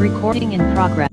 Recording in progress.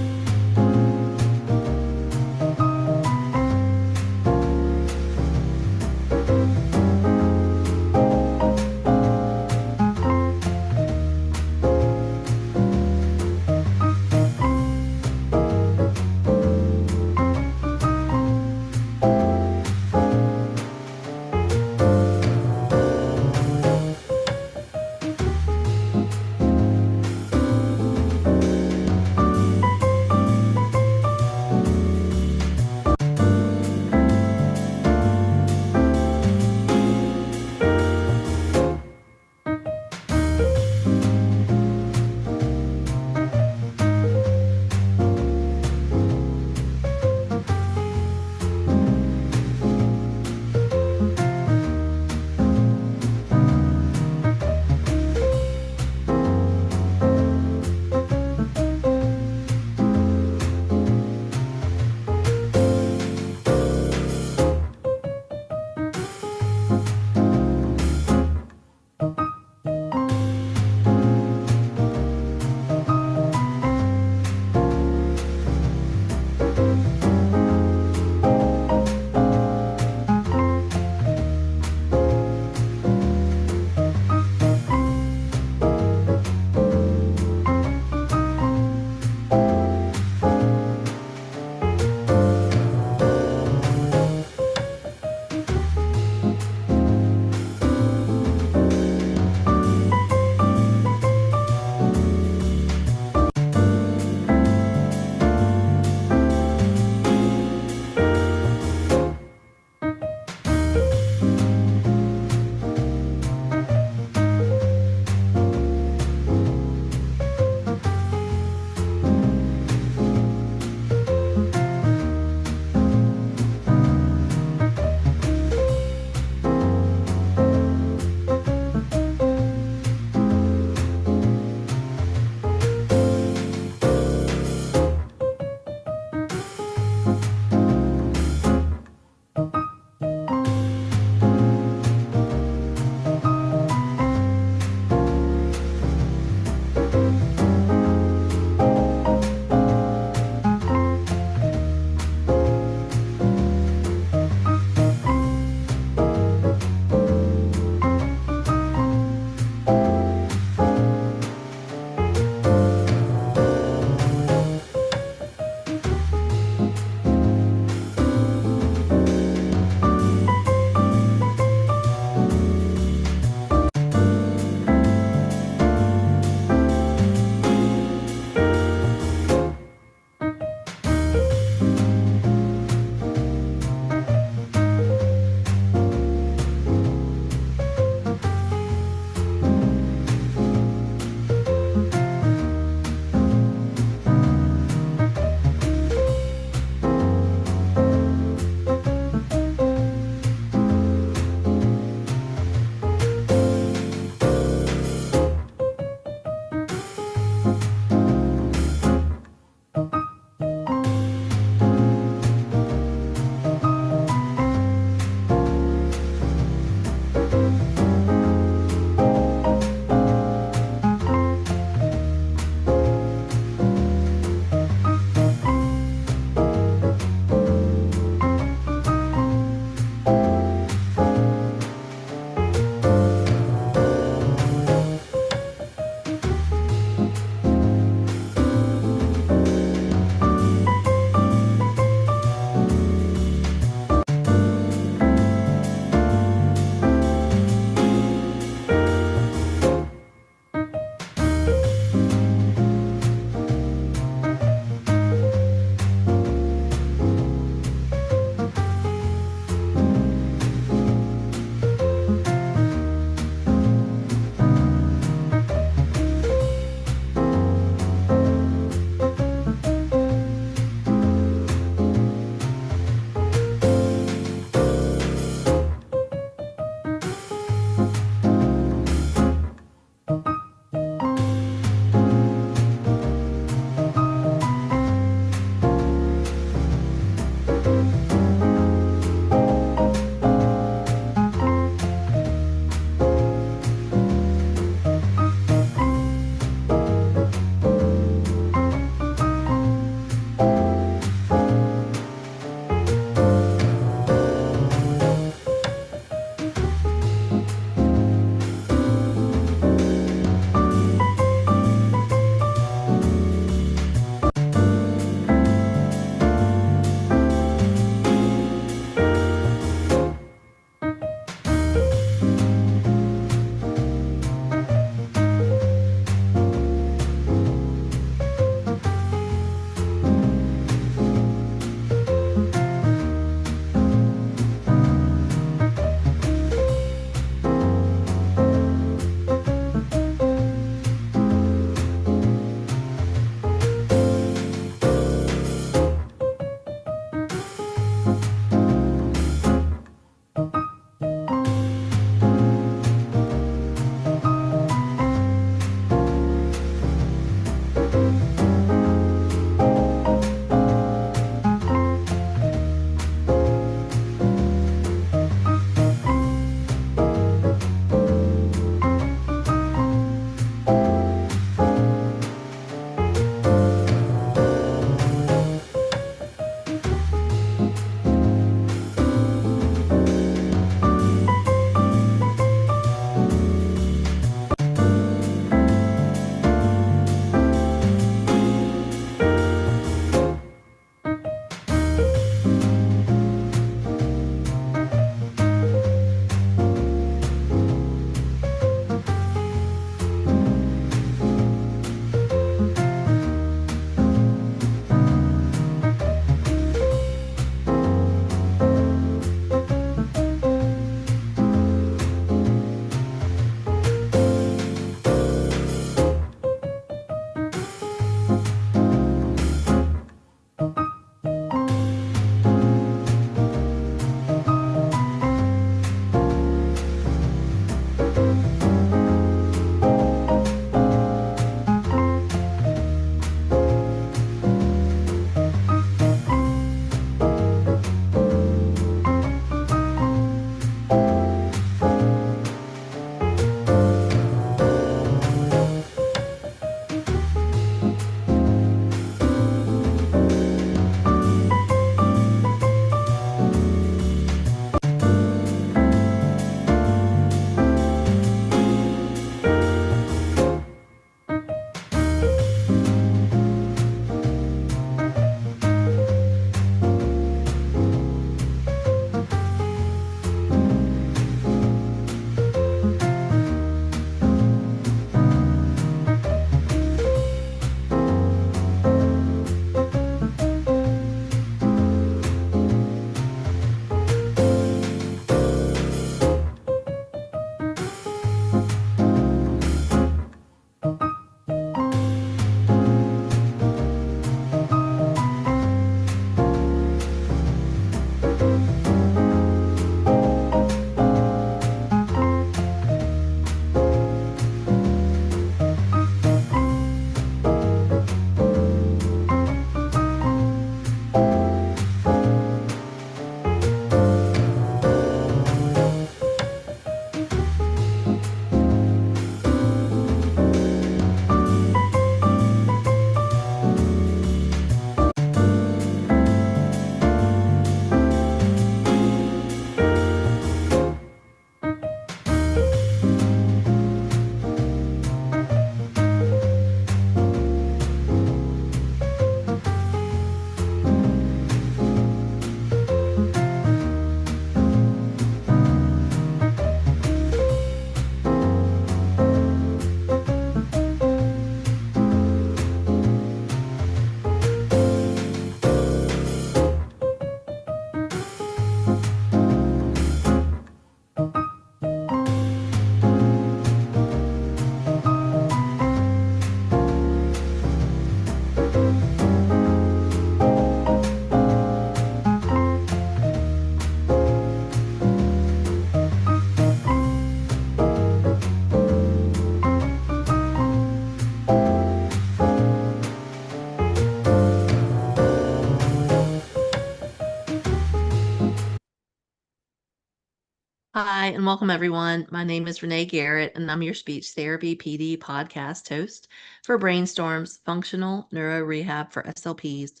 Hi, and welcome everyone. My name is Renee Garrett, and I'm your Speech Therapy PD podcast host for Brainstorms Functional Neuro Rehab for SLPs.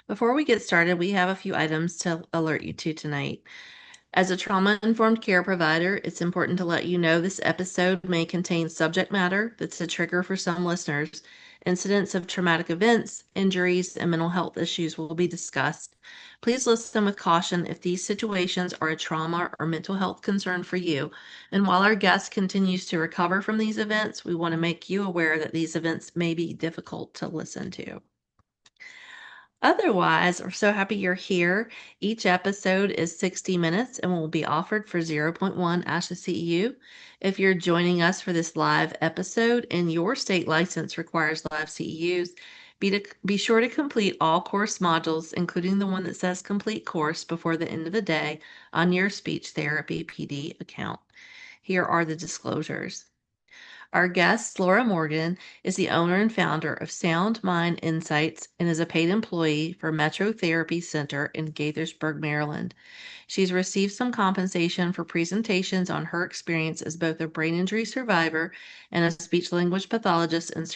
Before we get started, we have a few items to alert you to tonight. As a trauma-informed care provider, it's important to let you know this episode may contain subject matter that's a trigger for some listeners. Incidents of traumatic events, injuries, and mental health issues will be discussed. Please listen with caution if these situations are a trauma or mental health concern for you. And while our guest continues to recover from these events, we want to make you aware that these events may be difficult to listen to. Otherwise, we're so happy you're here. Each episode is 60 minutes and will be offered for zero point 0.1 ASHA CEU. If you're joining us for this live episode and your state license requires live CEUs, be sure to complete all course modules, including the one that says complete course, before the end of the day on your Speech Therapy PD account. Here are the disclosures. Our guest, Laura Morgan, is the owner and founder of Sound Mind Insights and is a paid employee for Metro Therapy Center in Gaithersburg, Maryland. She's received some compensation for presentations on her experience as both a brain injury survivor and a speech language pathologist and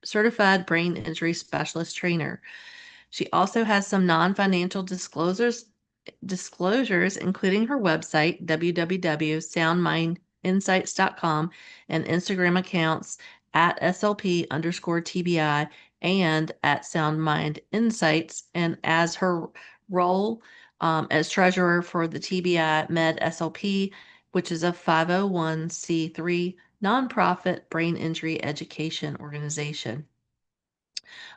certified brain injury specialist trainer. She also has some non-financial disclosures, including her website, www.soundmindinsights.com, and Instagram accounts at SLP_TBI and at SoundMind Insights, and as her role as treasurer for the TBI Med SLP, which is a 501c3 nonprofit brain injury education organization.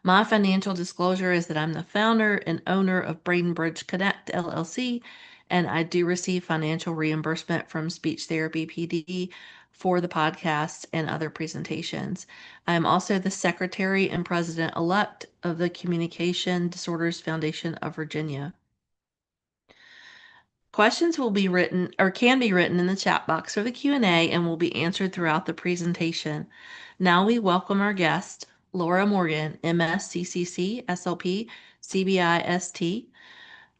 My financial disclosure is that I'm the founder and owner of Brain Bridge Connect LLC, and I do receive financial reimbursement from Speech Therapy PD for the podcast and other presentations. I'm also the secretary and president-elect of the Communication Disorders Foundation of Virginia. Questions will be written or can be written in the chat box or the Q&A and will be answered throughout the presentation. Now we welcome our guest, Laura Morgan, MS, CCC, SLP, CBIST.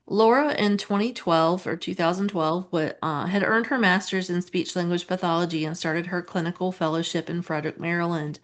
Laura in 2012 had earned her master's in speech language pathology and started her clinical fellowship in Frederick, Maryland.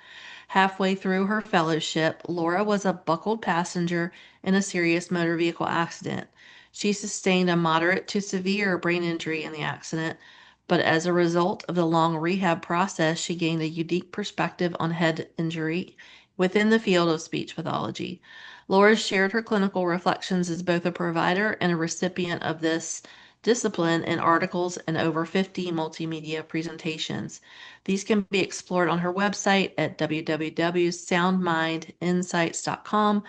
Halfway through her fellowship, Laura was a buckled passenger in a serious motor vehicle accident. She sustained a moderate to severe brain injury in the accident, but as a result of the long rehab process, she gained a unique perspective on head injury within the field of speech pathology. Laura shared her clinical reflections as both a provider and a recipient of this discipline in articles and over 50 multimedia presentations. These can be explored on her website at www.soundmindinsights.com.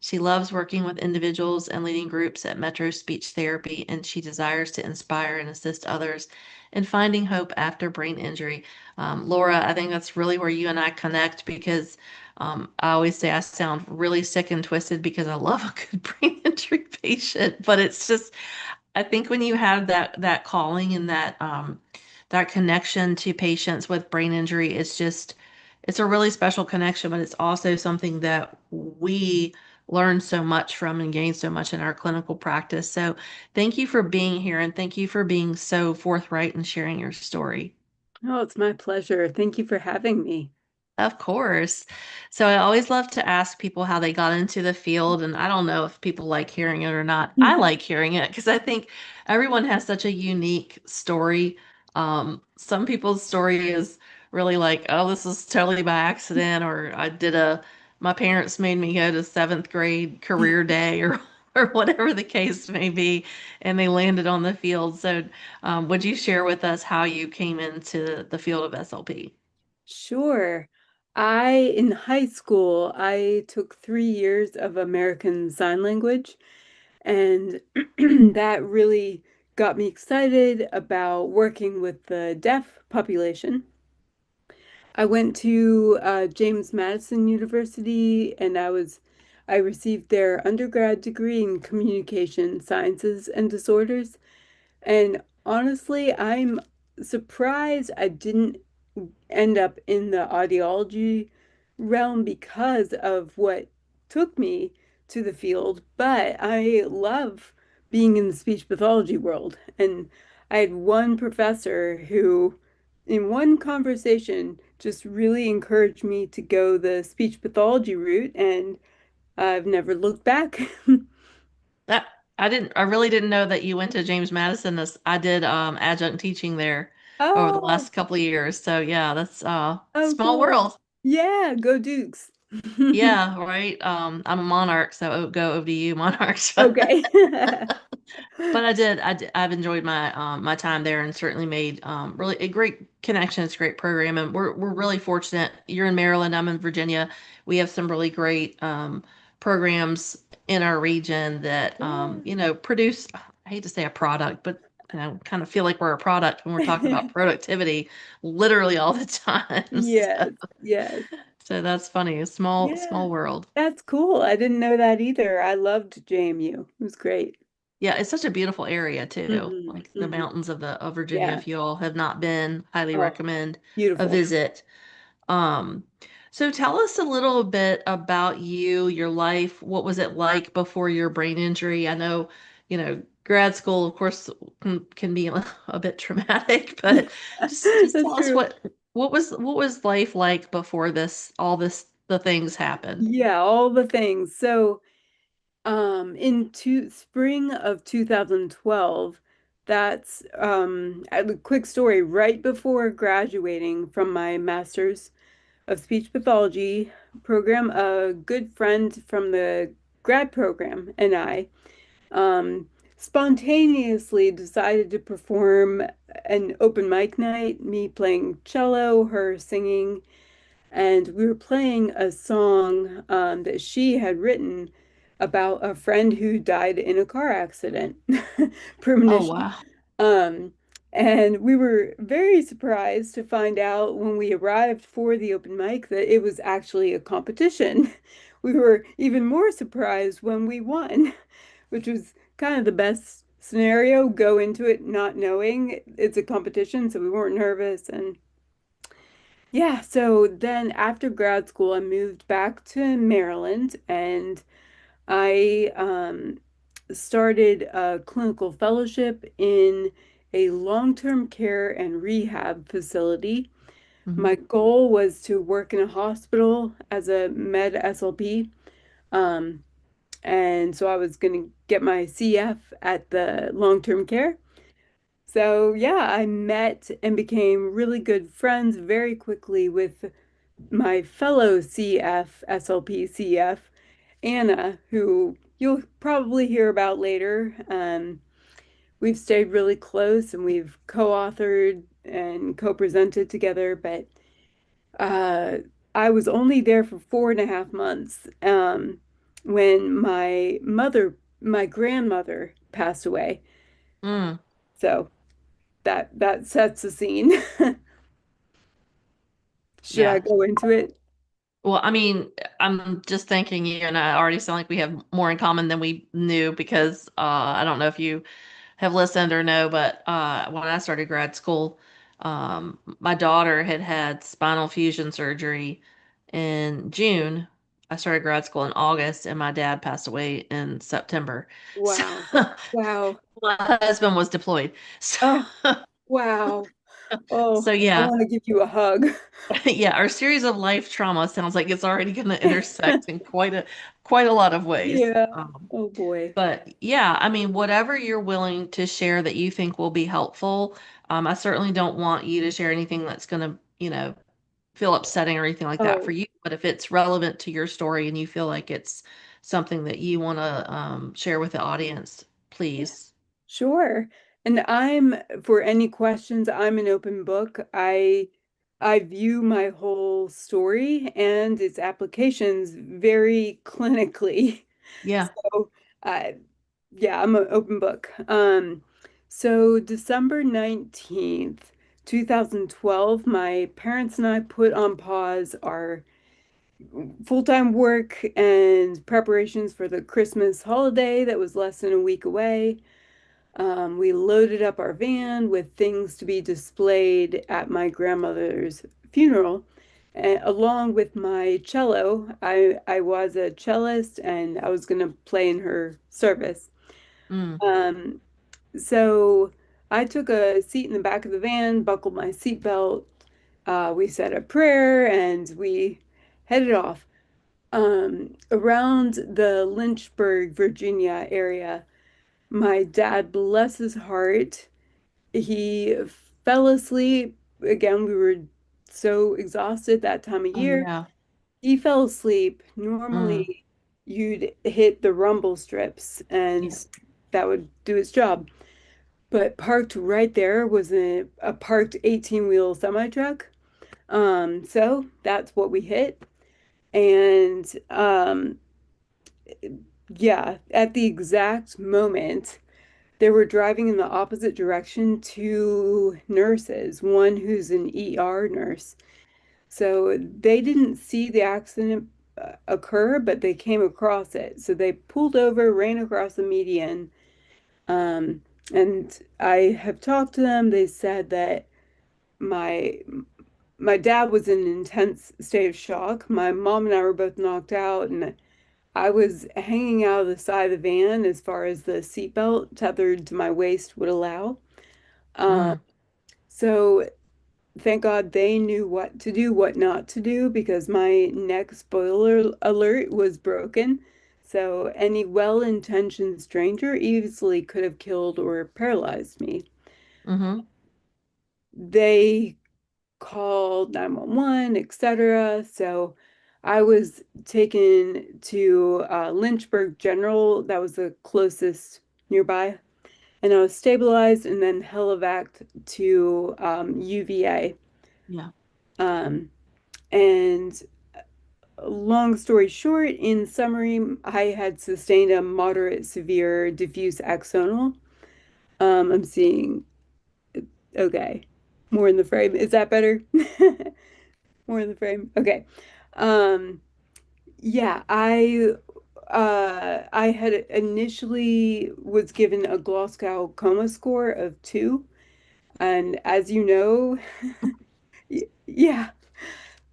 She loves working with individuals and leading groups at Metro Speech Therapy, and she desires to inspire and assist others in finding hope after brain injury. Laura, I think that's really where you and I connect because I always say I sound really sick and twisted because I love a good brain injury patient, but it's just I think when you have that calling and that connection to patients with brain injury, it's a really special connection, but it's also something that we learn so much from and gain so much in our clinical practice. So thank you for being here and thank you for being so forthright and sharing your story. Oh, it's my pleasure. Thank you for having me. Of course. So I always love to ask people how they got into the field, and I don't know if people like hearing it or not. I like hearing it because I think everyone has such a unique story. Some people's story is really like, oh, this is totally by accident, or my parents made me go to seventh grade career day, or or whatever the case may be, and they landed on the field. So, would you share with us how you came into the field of SLP? Sure. In high school, I took 3 years of American Sign Language, and that really got me excited about working with the deaf population. I went to James Madison University, and I received their undergrad degree in communication sciences and disorders. And honestly, I'm surprised I didn't end up in the audiology realm because of what took me to the field, but I love being in the speech pathology world. And I had one professor who, in one conversation, just really encouraged me to go the speech pathology route, and I've never looked back. That I really didn't know that you went to James Madison. I did adjunct teaching there over the Oh, last couple of years. So yeah, that's oh, small cool. world. Yeah, go Dukes. Yeah, right. I'm a Monarch, so go over to you, Monarchs. Okay. But I've enjoyed my time there and certainly made really a great connection. It's a great program, and we're really fortunate. You're in Maryland, I'm in Virginia. We have some really great programs in our region that Yeah. produce. I hate to say a product, but kind of feel like we're a product when we're talking about productivity, literally all the time. So, Yes, yes. so that's funny. A small Yeah, small world. that's cool. I didn't know that either. I loved JMU. It was great. Yeah, it's such a beautiful area too. Hmm. Like the Hmm. mountains of Virginia. Yeah. If you all have not been, highly Oh, recommend a beautiful. visit. Um, so tell us a little bit about you, your life. What was it like before your brain injury? I know, grad school, of course, can be a bit traumatic, but just That's tell us true. what was life like before the things happened. Yeah, all the things. So, spring of 2012, that's a quick story. Right before graduating from my master's of speech pathology program, a good friend from the grad program and I um, spontaneously decided to perform an open mic night, me playing cello, her singing, and we were playing a song that she had written about a friend who died in a car accident. Oh Premonition. wow. Um, and we were very surprised to find out when we arrived for the open mic that it was actually a competition. We were even more surprised when we won, which was kind of the best scenario. Go into it not knowing it's a competition, so we weren't nervous. And yeah, so then after grad school, I moved back to Maryland and I started a clinical fellowship in a long-term care and rehab facility. Hmm. My goal was to work in a hospital as a med SLP. Um, and so I was going to get my CF at the long-term care. So yeah, I met and became really good friends very quickly with my fellow CF, SLP CF, Anna, who you'll probably hear about later. We've stayed really close and we've co-authored and co-presented together, but uh, I was only there for 4.5 months when my grandmother passed away. Mm, So that sets the scene. Should I yeah. go into it? Well, I mean, I'm just thinking you and I already sound like we have more in common than we knew because I don't know if you have listened or know, but when I started grad school, my daughter had had spinal fusion surgery in June. I started grad school in August, and my dad passed away in September. So Wow. Wow. my husband was deployed. So, Oh, wow. Oh, so I yeah, want to give you a hug. yeah, our series of life trauma sounds like it's already going to intersect in quite a lot of ways. Yeah. Oh boy. But yeah, I mean, whatever you're willing to share that you think will be helpful. I certainly don't want you to share anything that's going to, feel upsetting or anything like that for Oh, you. But if it's relevant to your story and you feel like it's something that you want to share with the audience, yeah, please. sure. And for any questions, I'm an open book. I view my whole story and its applications very clinically. Yeah. So, uh, yeah, I'm an open book. So December 19th, 2012, my parents and I put on pause our full-time work and preparations for the Christmas holiday that was less than a week away. We loaded up our van with things to be displayed at my grandmother's funeral, along with my cello. I was a cellist and I was going to play in her service. Mm, Um, so I took a seat in the back of the van, buckled my seatbelt. We said a prayer and we headed off. Around the Lynchburg, Virginia area, my dad, bless his heart, he fell asleep. Again, we were so exhausted that time of Oh, year. yeah. He fell asleep. Mm, Normally, you'd hit the rumble strips and yeah. that would do its job. But parked right there was a parked 18-wheel semi truck. So that's what we hit. And yeah, at the exact moment, they were driving in the opposite direction two nurses, one who's an ER nurse. So they didn't see the accident occur, but they came across it. So they pulled over, ran across the median. Um, and I have talked to them. They said that my my dad was in an intense state of shock. My mom and I were both knocked out, and I was hanging out of the side of the van as far as the seatbelt tethered to my waist would allow. Um, Mm, so thank God they knew what to do, what not to do, because my neck spoiler alert was broken. So any well-intentioned stranger easily could have killed or paralyzed me. mm-hmm. They called 911, etc. So I was taken to Lynchburg General, that was the closest nearby, and I was stabilized and then helivaced to UVA. Yeah. Um, and long story short, in summary, I had sustained a moderate severe diffuse axonal. I'm seeing, okay, more in the frame. Is that better? More in the frame. Okay. Um, yeah, I had initially was given a Glasgow coma score of 2, and as you know, yeah,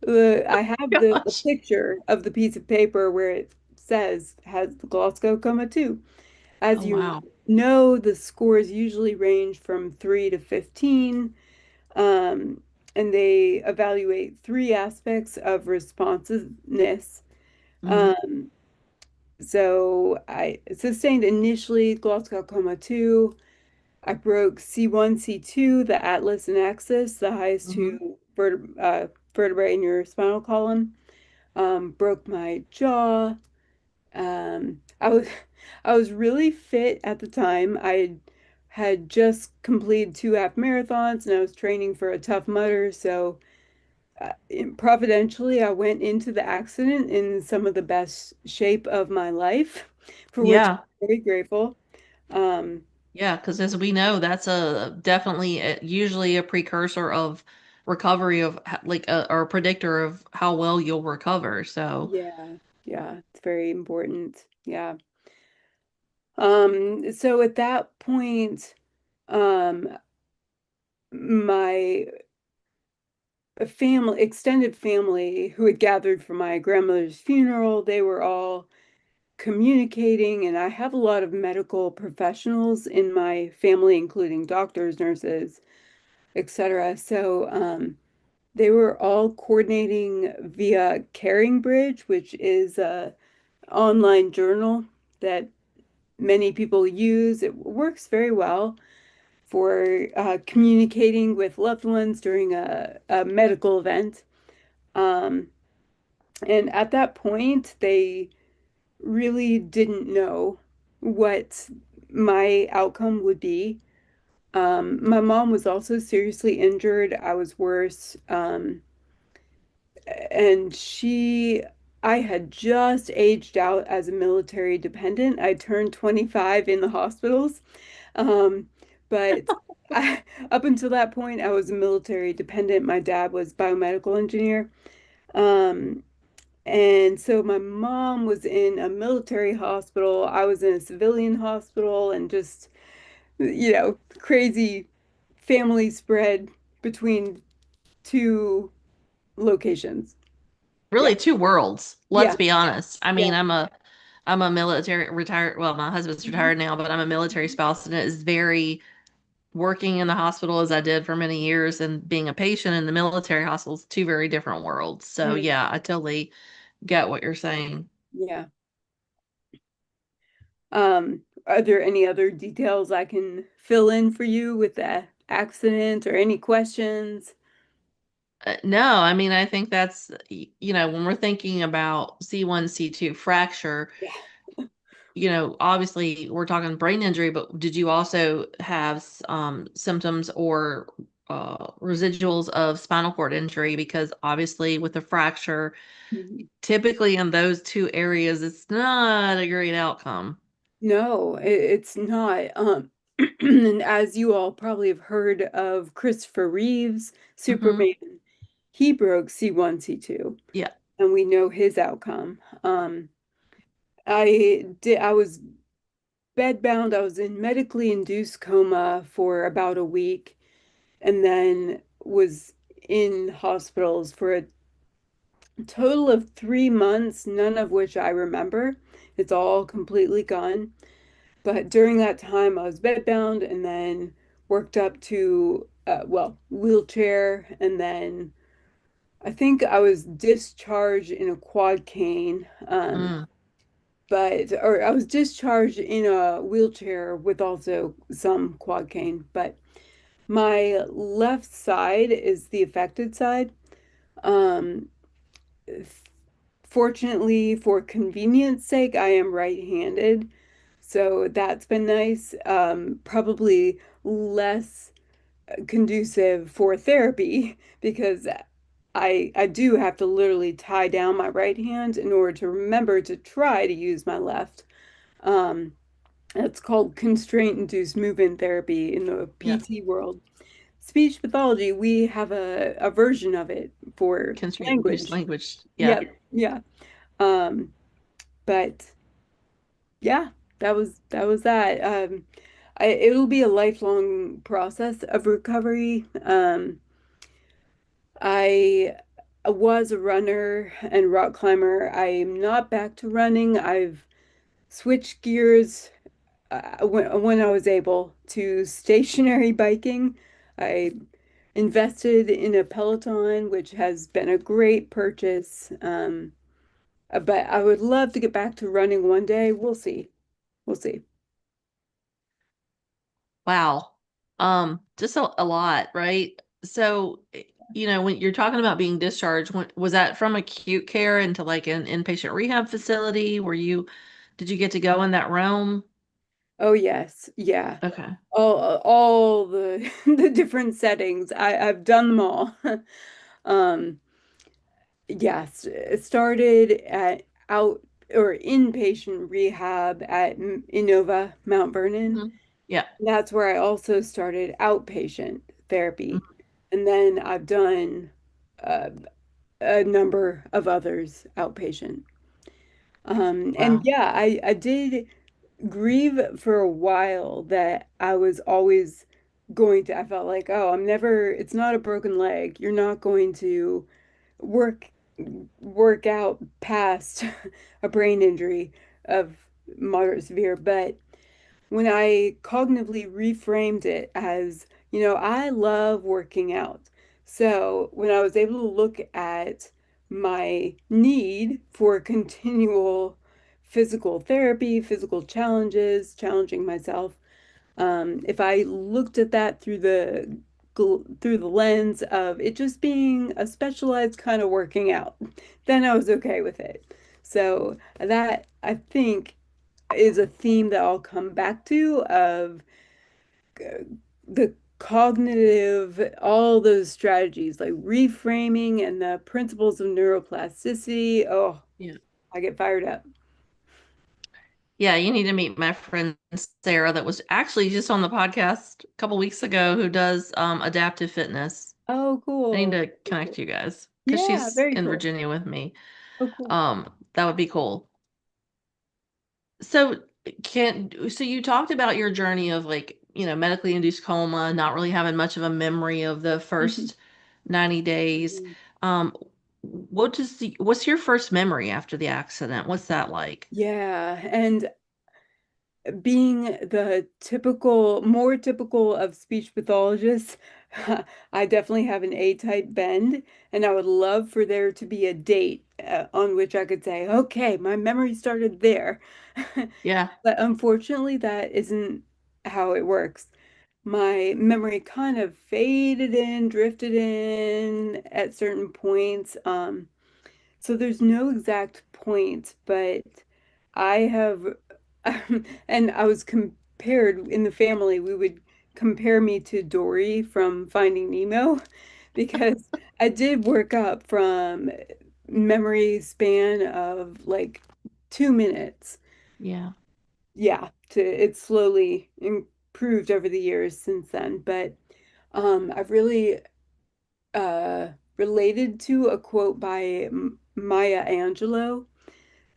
I have the Gosh. picture of the piece of paper where it says has the Glasgow coma 2. As Oh, you wow. know, the scores usually range from 3 to 15. Um, and they evaluate three aspects of responsiveness. Mm-hmm. Um, so I sustained initially Glasgow coma 2. I broke C1, C2, the atlas and axis, the highest Mm-hmm. two vertebrae in your spinal column. Broke my jaw. I was I was really fit at the time. I had just completed 2 half marathons and I was training for a Tough Mudder. So providentially, I went into the accident in some of the best shape of my life, for which Yeah. I'm very grateful. Um, Yeah, because as we know, that's a definitely usually a precursor of recovery of like or a predictor of how well you'll recover. So, yeah, yeah, it's very important. Yeah. So at that point, um, my family, extended family who had gathered for my grandmother's funeral, they were all communicating, and I have a lot of medical professionals in my family, including doctors, nurses, etc. So they were all coordinating via Caring Bridge, which is a online journal that many people use. It works very well for communicating with loved ones during a medical event. Um, and at that point, they really didn't know what my outcome would be. My mom was also seriously injured. I was worse. And I had just aged out as a military dependent. I turned 25 in the hospitals. Um, but I, up until that point, I was a military dependent. My dad was biomedical engineer. Um, and so my mom was in a military hospital. I was in a civilian hospital, and just, crazy family spread between two locations. Yeah. really two worlds, let's Yeah. be honest. I Yeah. mean, I'm a military retired, well, my husband's retired now, but I'm a military spouse and it is very working in the hospital as I did for many years and being a patient in the military hospitals, two very different worlds. So Mm, yeah, I totally get what you're saying. yeah. Are there any other details I can fill in for you with the accident or any questions? No, I mean, I think that's, when we're thinking about C1, C2 fracture, Yeah. obviously we're talking brain injury, but did you also have symptoms or residuals of spinal cord injury? Because obviously with a fracture, Mhm. typically in those two areas, it's not a great outcome. No, it's not. And as you all probably have heard of Christopher Reeves, Hmm. Superman, he broke C1, C2, Yeah. and we know his outcome. I was bedbound. I was in medically induced coma for about a week, and then was in hospitals for a total of 3 months, none of which I remember. It's all completely gone. But during that time, I was bedbound and then worked up to, wheelchair. And then I think I was discharged in a quad cane. Mm. Or I was discharged in a wheelchair with also some quad cane. But my left side is the affected side. Um, Fortunately, for convenience sake, I am right-handed. So that's been nice. Probably less conducive for therapy because I do have to literally tie down my right hand in order to remember to try to use my left. Um, that's called constraint-induced movement therapy in the Yeah. PT world. Speech pathology, we have a version of it for Constraint induced language. language. Yeah. Yep, yeah. Um, but yeah, that was that. It'll be a lifelong process of recovery. I was a runner and rock climber. I'm not back to running. I've switched gears when I was able to stationary biking. I invested in a Peloton, which has been a great purchase. But I would love to get back to running one day. We'll see. We'll see. Wow. Just a lot, right? So, when you're talking about being discharged, was that from acute care into like an inpatient rehab facility? Did you get to go in that realm? Oh yes, yeah. Okay. All the the different settings. I've done them all. Um, yes, it started at out or inpatient rehab at Innova, Mount Vernon. Hmm. Yeah. That's where I also started outpatient therapy. Mhm. And then I've done uh, a number of others outpatient. And Wow. yeah, I did grieve for a while that I was always I felt like, oh, it's not a broken leg. You're not going to work work out past a brain injury of moderate severe. But when I cognitively reframed it as, I love working out. So when I was able to look at my need for continual physical therapy, physical challenges, challenging myself, if I looked at that through the lens of it just being a specialized kind of working out, then I was okay with it. So that I think is a theme that I'll come back to of the cognitive, all those strategies like reframing and the principles of neuroplasticity. Oh, Yeah. I get fired up. Yeah, you need to meet my friend Sarah that was actually just on the podcast a couple weeks ago who does adaptive fitness. Oh, I need cool. to connect you guys because Yeah, she's very in cool. Virginia with me. Oh, cool. That would be cool. So so you talked about your journey of like, medically induced coma, not really having much of a memory of the Mhm. first 90 days. Um, what's your first memory after the accident? What's that like? Yeah, and being the more typical of speech pathologists, I definitely have an A-type bend, and I would love for there to be a date on which I could say, okay, my memory started there. Yeah. But unfortunately, that isn't how it works. My memory kind of faded in, drifted in at certain points. So there's no exact point, but I have, and I was compared in the family, we would compare me to Dory from Finding Nemo because I did work up from memory span of like 2 minutes. Yeah. Yeah, to it's slowly improved over the years since then, but I've really uh, related to a quote by Maya Angelou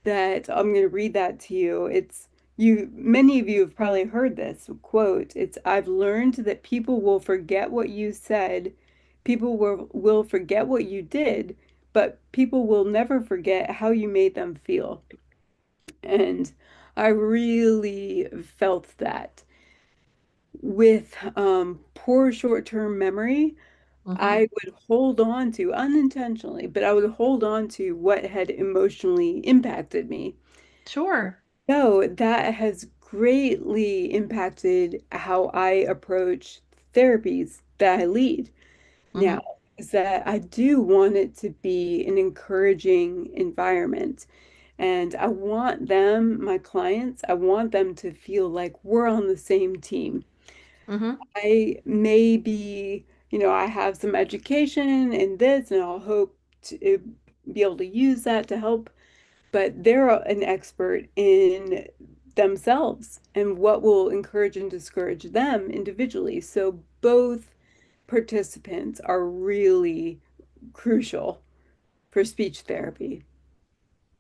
that I'm going to read that to you. Many of you have probably heard this quote. It's, I've learned that people will forget what you said, will forget what you did, but people will never forget how you made them feel. And I really felt that with poor short-term memory. Hmm. I would hold on to, unintentionally, but I would hold on to what had emotionally impacted me. Sure. So that has greatly impacted how I approach therapies that I lead now, Hmm. is that I do want it to be an encouraging environment. And I want them, my clients, I want them to feel like we're on the same team. Hmm. I may be, I have some education in this, and I'll hope to be able to use that to help, but they're an expert in themselves and what will encourage and discourage them individually. So both participants are really crucial for speech therapy.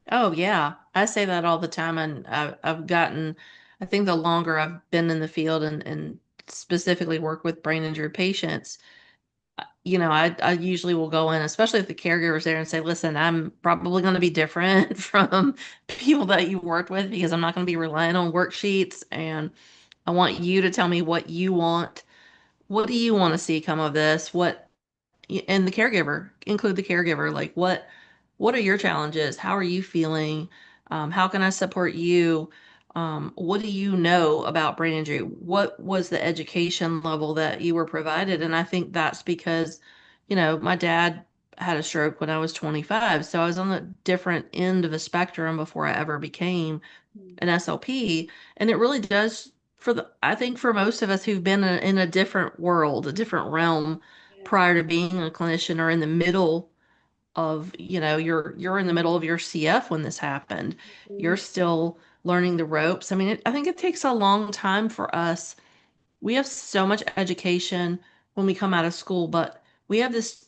Oh, yeah. I say that all the time. And I've gotten, I think the longer I've been in the field and specifically work with brain injured patients, I usually will go in, especially if the caregiver's there, and say, listen, I'm probably going to be different from people that you worked with because I'm not going to be relying on worksheets. And I want you to tell me what you want. What do you want to see come of this? And the caregiver, include the caregiver, like what are your challenges? How are you feeling? How can I support you? What do you know about brain injury? What was the education level that you were provided? And I think that's because, my dad had a stroke when I was 25, so I was on the different end of the spectrum before I ever became an SLP. And it really does, I think for most of us who've been in a different world, a different realm Yeah. prior to being a clinician, or in the middle of, you're in the middle of your CF when this happened. You're Mhm. still learning the ropes. I mean, I think it takes a long time for us. We have so much education when we come out of school, but we have this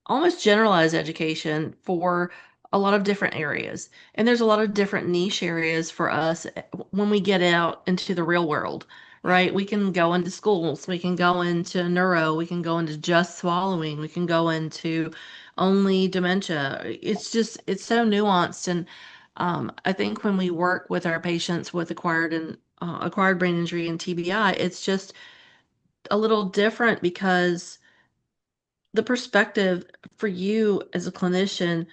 almost generalized education for a lot of different areas. And there's a lot of different niche areas for us when we get out into the real world, right? We can go into schools, we can go into neuro, we can go into just swallowing, we can go into only dementia. It's so nuanced. And I think when we work with our patients with acquired brain injury and TBI, it's just a little different because the perspective for you as a clinician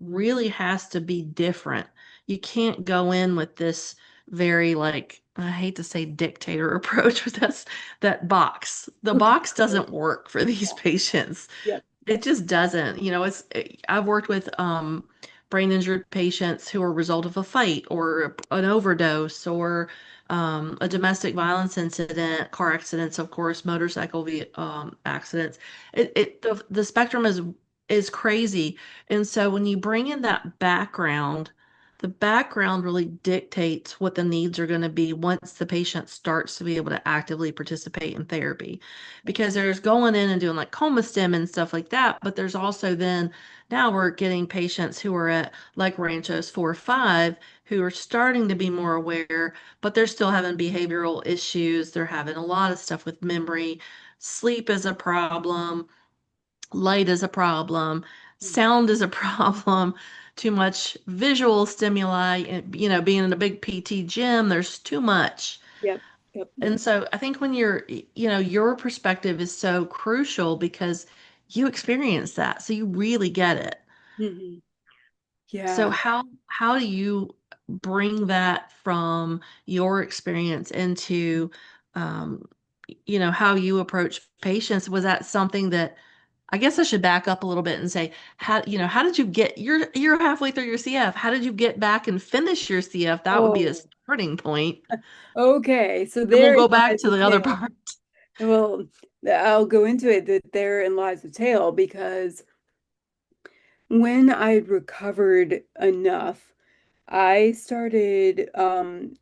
really has to be different. You can't go in with this very, like, I hate to say dictator approach, but that's that box. The Okay. box doesn't work for these patients. Yep. It just doesn't. I've worked with brain injured patients who are a result of a fight or an overdose or a domestic violence incident, car accidents, of course, motorcycle accidents. The spectrum is crazy. And so when you bring in that background, the background really dictates what the needs are going to be once the patient starts to be able to actively participate in therapy, because there's going in and doing like coma stem and stuff like that. But there's also then now we're getting patients who are at like Ranchos 4 or 5 who are starting to be more aware, but they're still having behavioral issues. They're having a lot of stuff with memory. Sleep is a problem. Light is a problem. sound is a problem, too much visual stimuli, and, being in a big PT gym, there's too much. Yep. Yep. And so I think when your perspective is so crucial because you experience that, so you really get it. Hmm. So Yeah. how do you bring that from your experience into um, how you approach patients? Was that something that I guess I should back up a little bit and say, how did you get you're halfway through your CF? How did you get back and finish your CF? That would be a Oh, starting point. okay. So And we'll therein go back lies to the the other tale. part. Well, I'll go into it that therein lies the tale because when I'd recovered enough, I started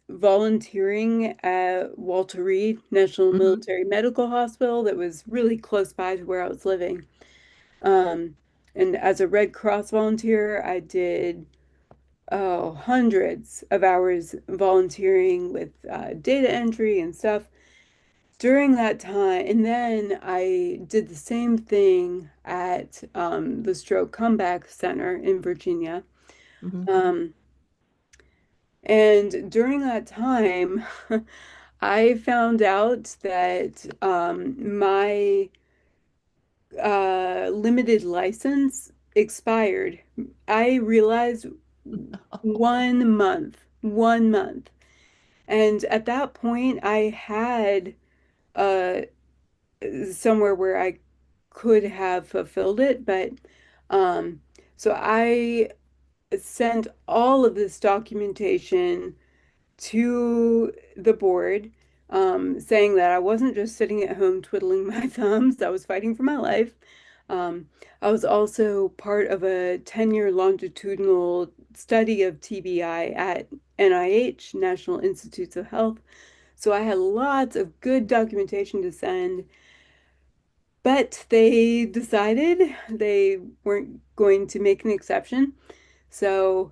volunteering at Walter Reed National Hmm. Military Medical Hospital that was really close by to where I was living. Um, and as a Red Cross volunteer, I did hundreds of hours volunteering with data entry and stuff during that time. And then I did the same thing at the Stroke Comeback Center in Virginia. Hmm. Um, and during that time, I found out that my limited license expired. I realized 1 month, 1 month. And at that point, I had uh, somewhere where I could have fulfilled it, but um, so I sent all of this documentation to the board, saying that I wasn't just sitting at home twiddling my thumbs, I was fighting for my life. Um, I was also part of a 10-year longitudinal study of TBI at NIH, National Institutes of Health. So I had lots of good documentation to send, but they decided they weren't going to make an exception. So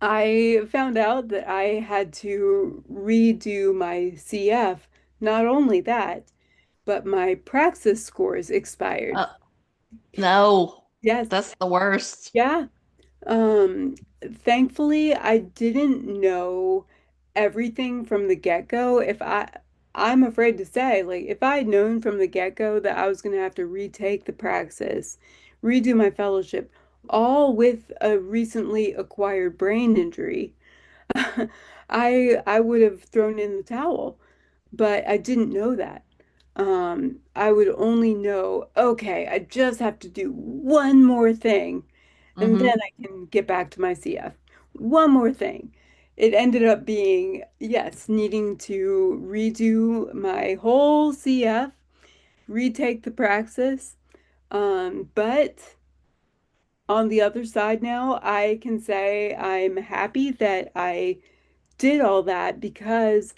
I found out that I had to redo my CF. Not only that, but my praxis scores expired. Uh, no, Yes, that's the worst. yeah. Um, Thankfully, I didn't know everything from the get-go. I'm afraid to say, like, if I had known from the get-go that I was going to have to retake the praxis, redo my fellowship, all with a recently acquired brain injury, I would have thrown in the towel, but I didn't know that. I would only know, okay, I just have to do one more thing, and then Hmm. I can get back to my CF. One more thing. It ended up being, yes, needing to redo my whole CF, retake the praxis. But on the other side now, I can say I'm happy that I did all that because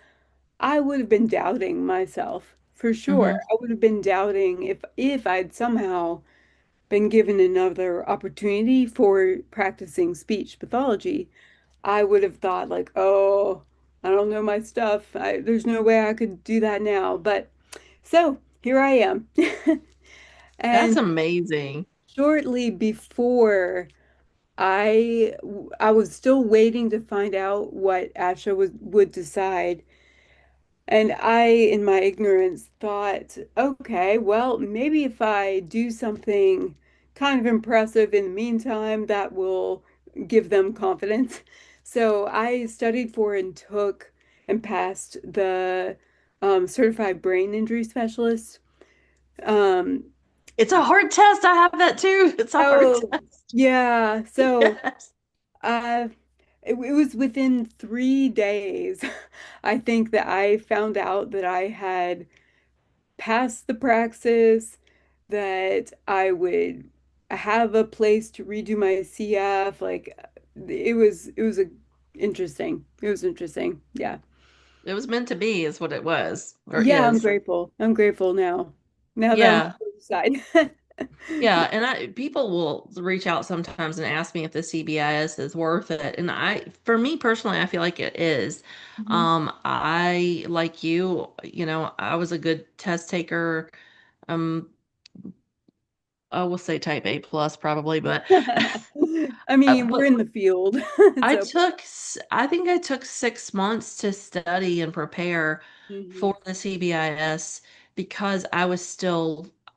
I would have been doubting myself for sure. Hmm. I would have been doubting if I'd somehow been given another opportunity for practicing speech pathology. I would have thought like, oh, I don't know my stuff. There's no way I could do that now. But so here I am. That's And amazing. shortly before I was still waiting to find out what ASHA would decide. And I, in my ignorance, thought, okay, well, maybe if I do something kind of impressive in the meantime, that will give them confidence. So I studied for and took and passed the certified brain injury specialist. Um, It's a hard test. I have that too. It's a hard oh, test. yeah. So Yes. uh, it was within 3 days, I think, that I found out that I had pass the praxis, that I would have a place to redo my CF. Like it was a interesting. It was interesting. Yeah. It was meant to be, is what it was or Yeah, I'm is. grateful. I'm grateful now. Now that I'm on Yeah. the other side. Yeah, and people will reach out sometimes and ask me if the CBIS is worth it. And for me personally, I feel like it is. Mhm. I, like you, I was a good test taker. Um, I will say type A plus probably, but I mean, we're but in the field, so. I think I took 6 months to study and prepare Mhm. for the CBIS because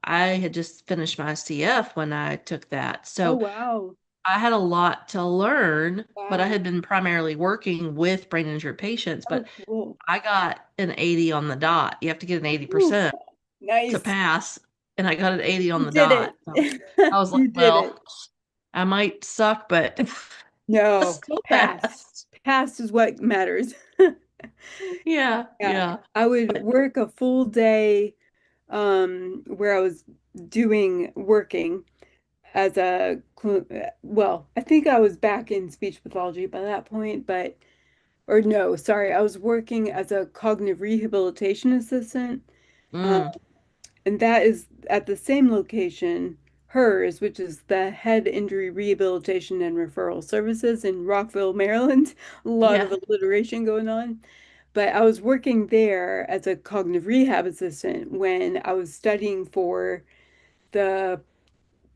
I had just finished my CF when I took that. Oh, So wow. I had a lot to learn, but I Wow. had been primarily working with brain injury patients, Oh, but cool. I got an 80 on the dot. You have to get an Ooh, 80% to nice. pass, and I got an 80 on You the did dot. it. So I was like, You did it. well, I might suck, but I No, still pass. passed. Pass is what matters. Yeah, Yeah, yeah, I would but work a full day where I was working as well, I think I was back in speech pathology by that point, but or no, sorry, I was working as a cognitive rehabilitation assistant. Um, mm, and that is at the same location, hers, which is the Head Injury Rehabilitation and Referral Services in Rockville, Maryland. A lot yeah, of alliteration going on. But I was working there as a cognitive rehab assistant when I was studying for the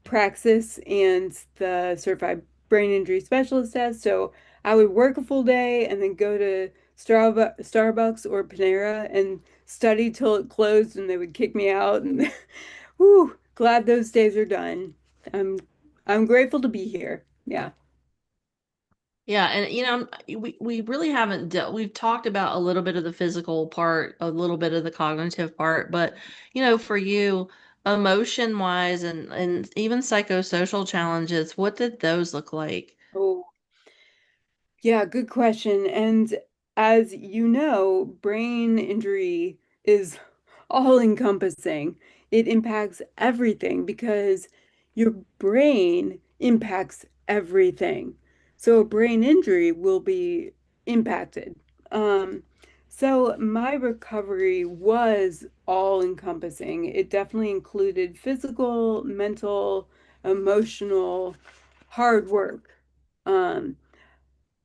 praxis and the certified brain injury specialist test. So I would work a full day and then go to Starbucks or Panera and study till it closed and they would kick me out. And whew, glad those days are done. I'm I'm grateful to be here. Yeah. yeah. And we really haven't dealt. We've talked about a little bit of the physical part, a little bit of the cognitive part, but for you, emotion wise and even psychosocial challenges, what did those look like? Oh, yeah, good question. And as you know, brain injury is all encompassing. It impacts everything because your brain impacts everything. So a brain injury will be impacted. Um, so my recovery was all encompassing. It definitely included physical, mental, emotional, hard work. Um,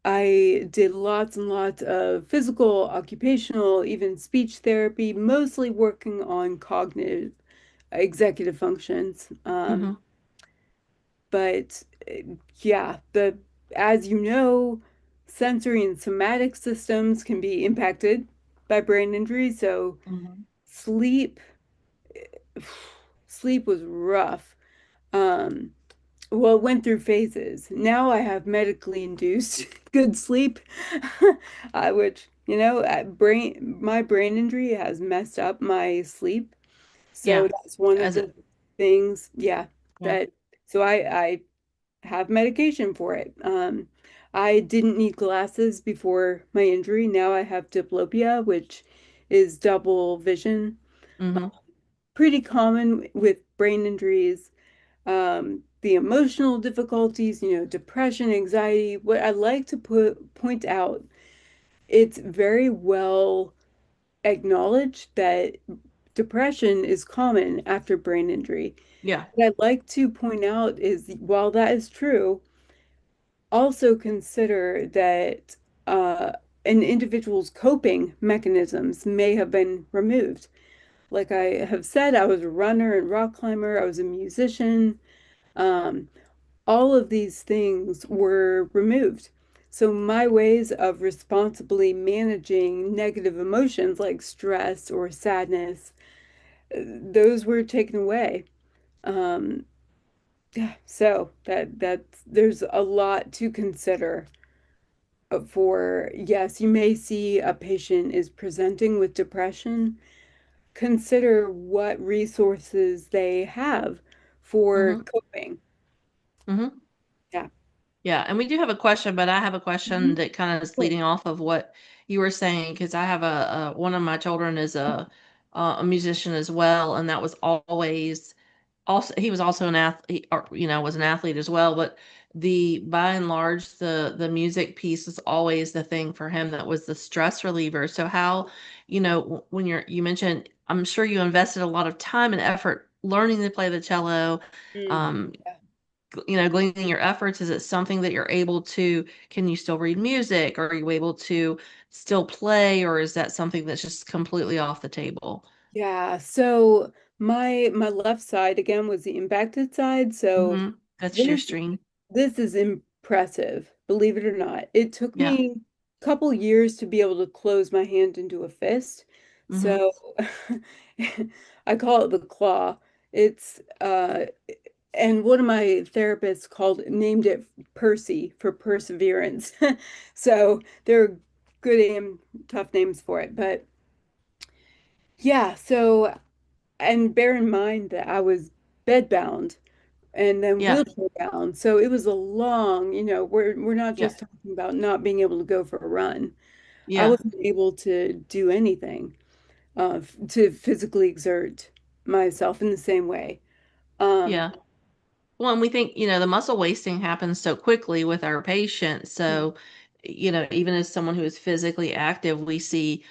I did lots and lots of physical, occupational, even speech therapy, mostly working on cognitive executive functions. Hmm. But yeah, the as you know, sensory and somatic systems can be impacted by brain injury. So Hmm. sleep, sleep was rough. Um, Well, it went through phases. Now I have medically induced good sleep, which, my brain injury has messed up my sleep. So Yeah, that's one of as the it, things, yeah, yeah. that, so I have medication for it. I didn't need glasses before my injury. Now I have diplopia, which is double vision. Hmm. Pretty common with brain injuries, the emotional difficulties, depression, anxiety. What I like to point out, it's very well acknowledged that depression is common after brain injury. Yeah. What I'd like to point out is while that is true, also consider that an individual's coping mechanisms may have been removed. Like I have said, I was a runner and rock climber, I was a musician. Um, all of these things were removed. So my ways of responsibly managing negative emotions like stress or sadness, those were taken away. Um, yeah, so that's there's a lot to consider for, yes, you may see a patient is presenting with depression. Consider what resources they have for Hmm. coping. Hmm. Yeah. Yeah, and we do have a question, but I have a question Mhm. that kind of is Cool. leading off of what you were saying because I have one of my children is a musician as well, and that was always also he was also an athlete, or was an athlete as well. But the by and large, the music piece is always the thing for him that was the stress reliever. So how, when you mentioned, I'm sure you invested a lot of time and effort learning to play the cello. Mm. Um, gleaning your efforts? Is it something that you're able to, can you still read music? Are you able to still play? Or is that something that's just completely off the table? Yeah, so my left side again was the impacted side, so Mm-hmm. That's your this stream. this is impressive, believe it or not. It took Yeah. me a couple years to be able to close my hand into a fist. Mm-hmm. So I call it the claw. It's and one of my therapists called named it Percy for perseverance. So there are good and tough names for it, but yeah, so and bear in mind that I was bedbound and then Yeah. wheelchair bound. So it was a long, we're not Yeah. just talking about not being able to go for a run. I Yeah. wasn't able to do anything to physically exert myself in the same way. Um, Yeah. Well, and we think, the muscle wasting happens so quickly with our patients. yeah, So, even as someone who is physically active, we see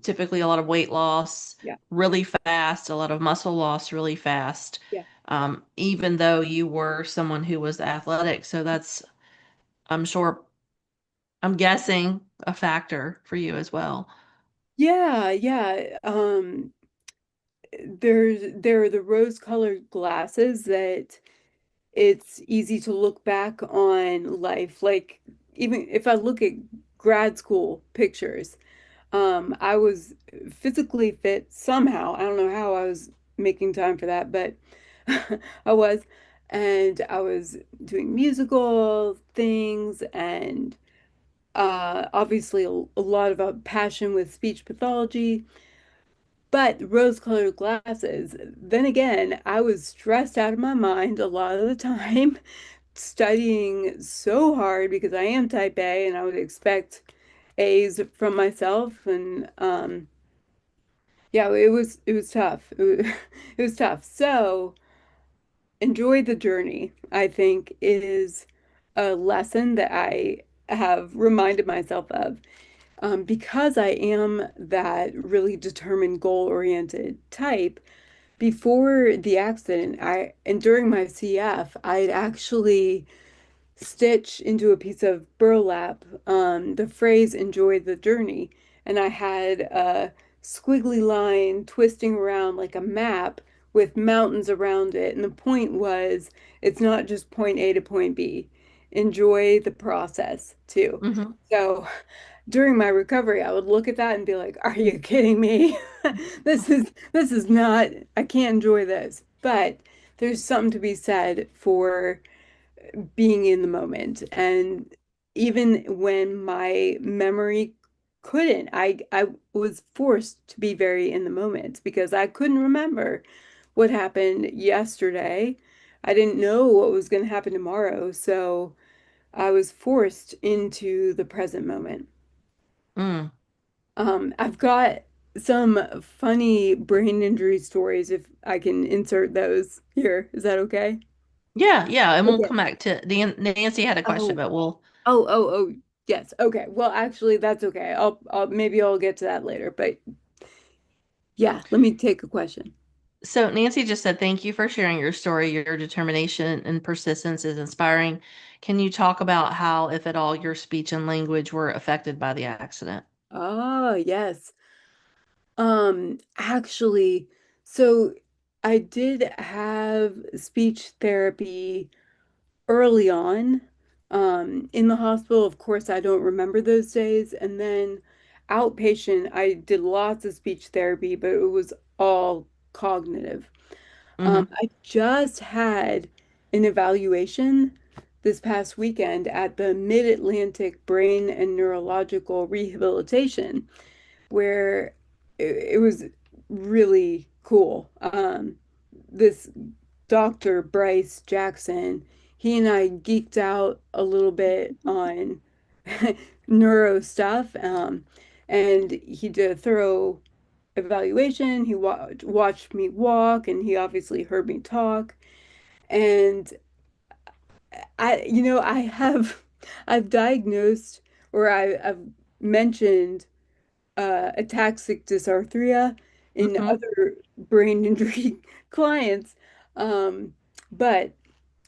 typically a lot of weight loss yeah, really fast, a lot of muscle loss really fast, yeah. even though you were someone who was athletic. So that's, I'm sure, I'm guessing, a factor for you as well. Yeah, yeah. There are the rose-colored glasses that it's easy to look back on life. Like even if I look at grad school pictures, I was physically fit somehow. I don't know how I was making time for that, but I was. And I was doing musical things and obviously a lot of a passion with speech pathology. But rose-colored glasses, then again, I was stressed out of my mind a lot of the time, studying so hard because I am type A and I would expect A's from myself. And yeah, it was tough. It was tough. So enjoy the journey, I think, is a lesson that I have reminded myself of. Because I am that really determined, goal-oriented type, before the accident, I and during my CF, I'd actually stitch into a piece of burlap the phrase enjoy the journey. And I had a squiggly line twisting around like a map with mountains around it. And the point was, it's not just point A to point B. Enjoy the process too. Hmm. So during my recovery, I would look at that and be like, "Are you kidding me? This is not, I can't enjoy this." But there's something to be said for being in the moment. And even when my memory couldn't, I was forced to be very in the moment because I couldn't remember what happened yesterday. I didn't know what was going to happen tomorrow. So I was forced into the present moment. Mm. I've got some funny brain injury stories if I can insert those here. Is that okay? Yeah, yeah, and we'll Okay. come back to Nancy had a question, Oh, but we'll. oh, yes. Okay. Well, actually, that's okay. I'll maybe I'll get to that later. But yeah, let me take a question. So Nancy just said, "Thank you for sharing your story. Your determination and persistence is inspiring. Can you talk about how, if at all, your speech and language were affected by the accident?" Oh, yes. Actually, so I did have speech therapy early on in the hospital. Of course, I don't remember those days. And then outpatient, I did lots of speech therapy, but it was all cognitive. Mm-hmm. I just had an evaluation this past weekend at the Mid-Atlantic Brain and Neurological Rehabilitation, where it was really cool. This Dr. Bryce Jackson, he and I geeked out a little bit on neuro stuff, and he did a thorough evaluation. He watched me walk, and he obviously heard me talk. And I have, I've diagnosed or I've mentioned ataxic dysarthria in Mm-hmm. other brain injury clients. Um, but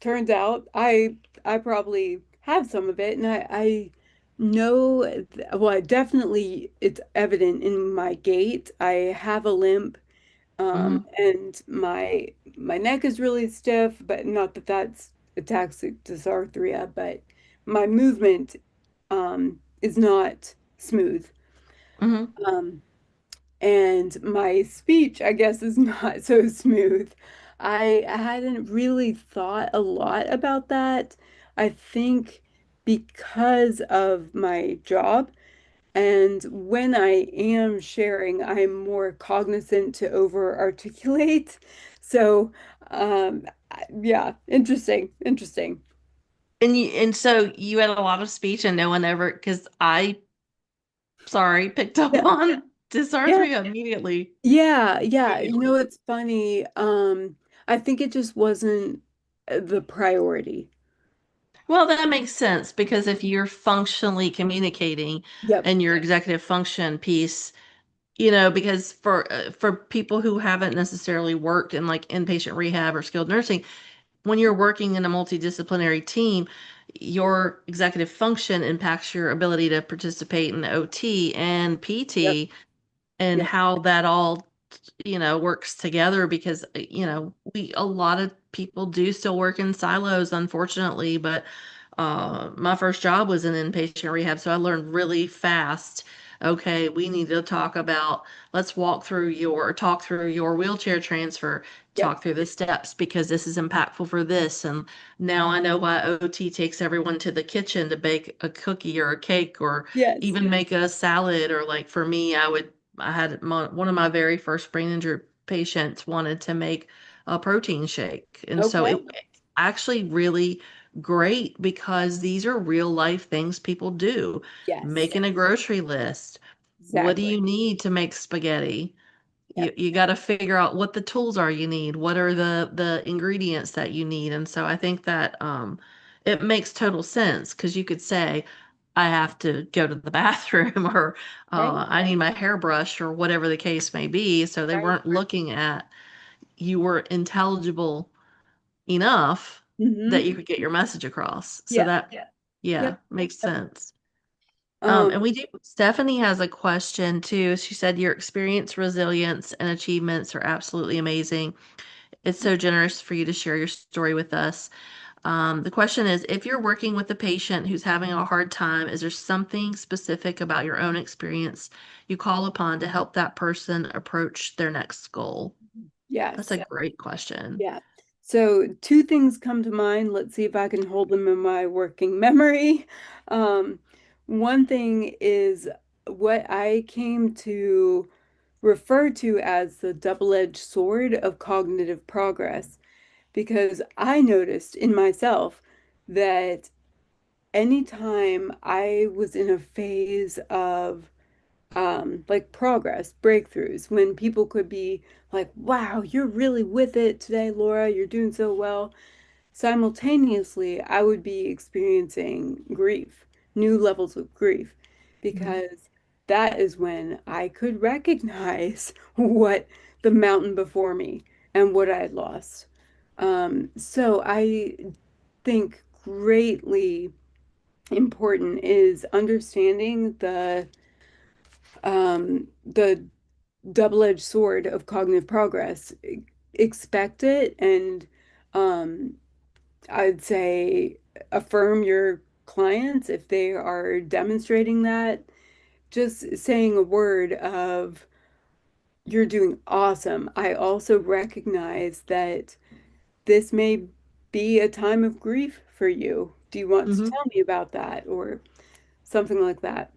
turns out I probably have some of it, and I know, well, definitely it's evident in my gait. I have a limp. Hmm. And my neck is really stiff, but not that that's ataxic dysarthria, but my movement is not smooth. Hmm. Um, and my speech, I guess, is not so smooth. I hadn't really thought a lot about that. I think because of my job, and when I am sharing, I'm more cognizant to over articulate. So, yeah, interesting, interesting. And so you had a lot of speech and no one ever, because I, sorry, picked up Yeah, on yeah, dysarthria immediately. yeah, yeah. You know, Immediately. it's funny. I think it just wasn't the priority. Well, that makes sense because if you're functionally communicating Yep, and your executive function piece, because for people who haven't necessarily worked in like inpatient rehab or skilled nursing, when you're working in a multidisciplinary team, your executive function impacts your ability to participate in OT and yep, PT and yep, how that all works together because we a lot of people do still work in silos, unfortunately, but my first job was in inpatient rehab, so I learned really fast. Okay, we need to talk about, let's talk through your wheelchair transfer, yep. talk through the steps because this is impactful for this. And now I know why OT takes everyone to the kitchen to bake a cookie or a cake or Yes. even make a salad. Or like for me, I had one of my very first brain injury patients wanted to make a protein shake. And so it Okay. actually really great because these are real life things people do. Yes. Making a grocery list. What do Exactly. you need to make spaghetti? Yep. You got to figure out what the tools are you need. What are the ingredients that you need? And so I think that it makes total sense because you could say, I have to go to the bathroom or Right. I need my hairbrush or whatever the case may be. So they Right. weren't looking at you were intelligible enough that Mm-hmm. you could get your message across. So Yeah. that, yeah, Yep. makes Yep. sense. Um, And Stephanie has a question too. She said, your experience, resilience, and achievements are absolutely amazing. It's so generous for you to share your story with us. The question is, if you're working with a patient who's having a hard time, is there something specific about your own experience you call upon to help that person approach their next goal? That's yes. a great question. Yeah. So two things come to mind. Let's see if I can hold them in my working memory. Um, One thing is what I came to refer to as the double-edged sword of cognitive progress, because I noticed in myself that anytime I was in a phase of like progress, breakthroughs, when people could be like, wow, you're really with it today, Laura, you're doing so well. Simultaneously, I would be experiencing grief, new levels of grief, Mhm. because that is when I could recognize what the mountain before me and what I had lost. So I think greatly important is understanding the double-edged sword of cognitive progress. Expect it, and um, I'd say affirm your clients if they are demonstrating that. Just saying a word of, you're doing awesome. I also recognize that this may be a time of grief for you. Do you want to Mhm. tell me about that? Or something like that.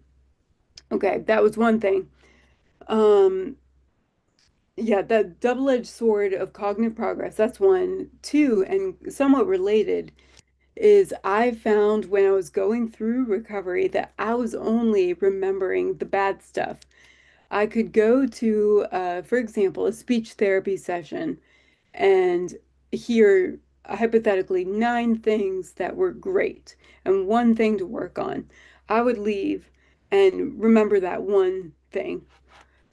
Okay, that was one thing. Um, Yeah, the double-edged sword of cognitive progress, that's one. Two, and somewhat related, is I found when I was going through recovery that I was only remembering the bad stuff. I could go to, for example, a speech therapy session and hear hypothetically 9 things that were great and one thing to work on. I would leave and remember that one thing.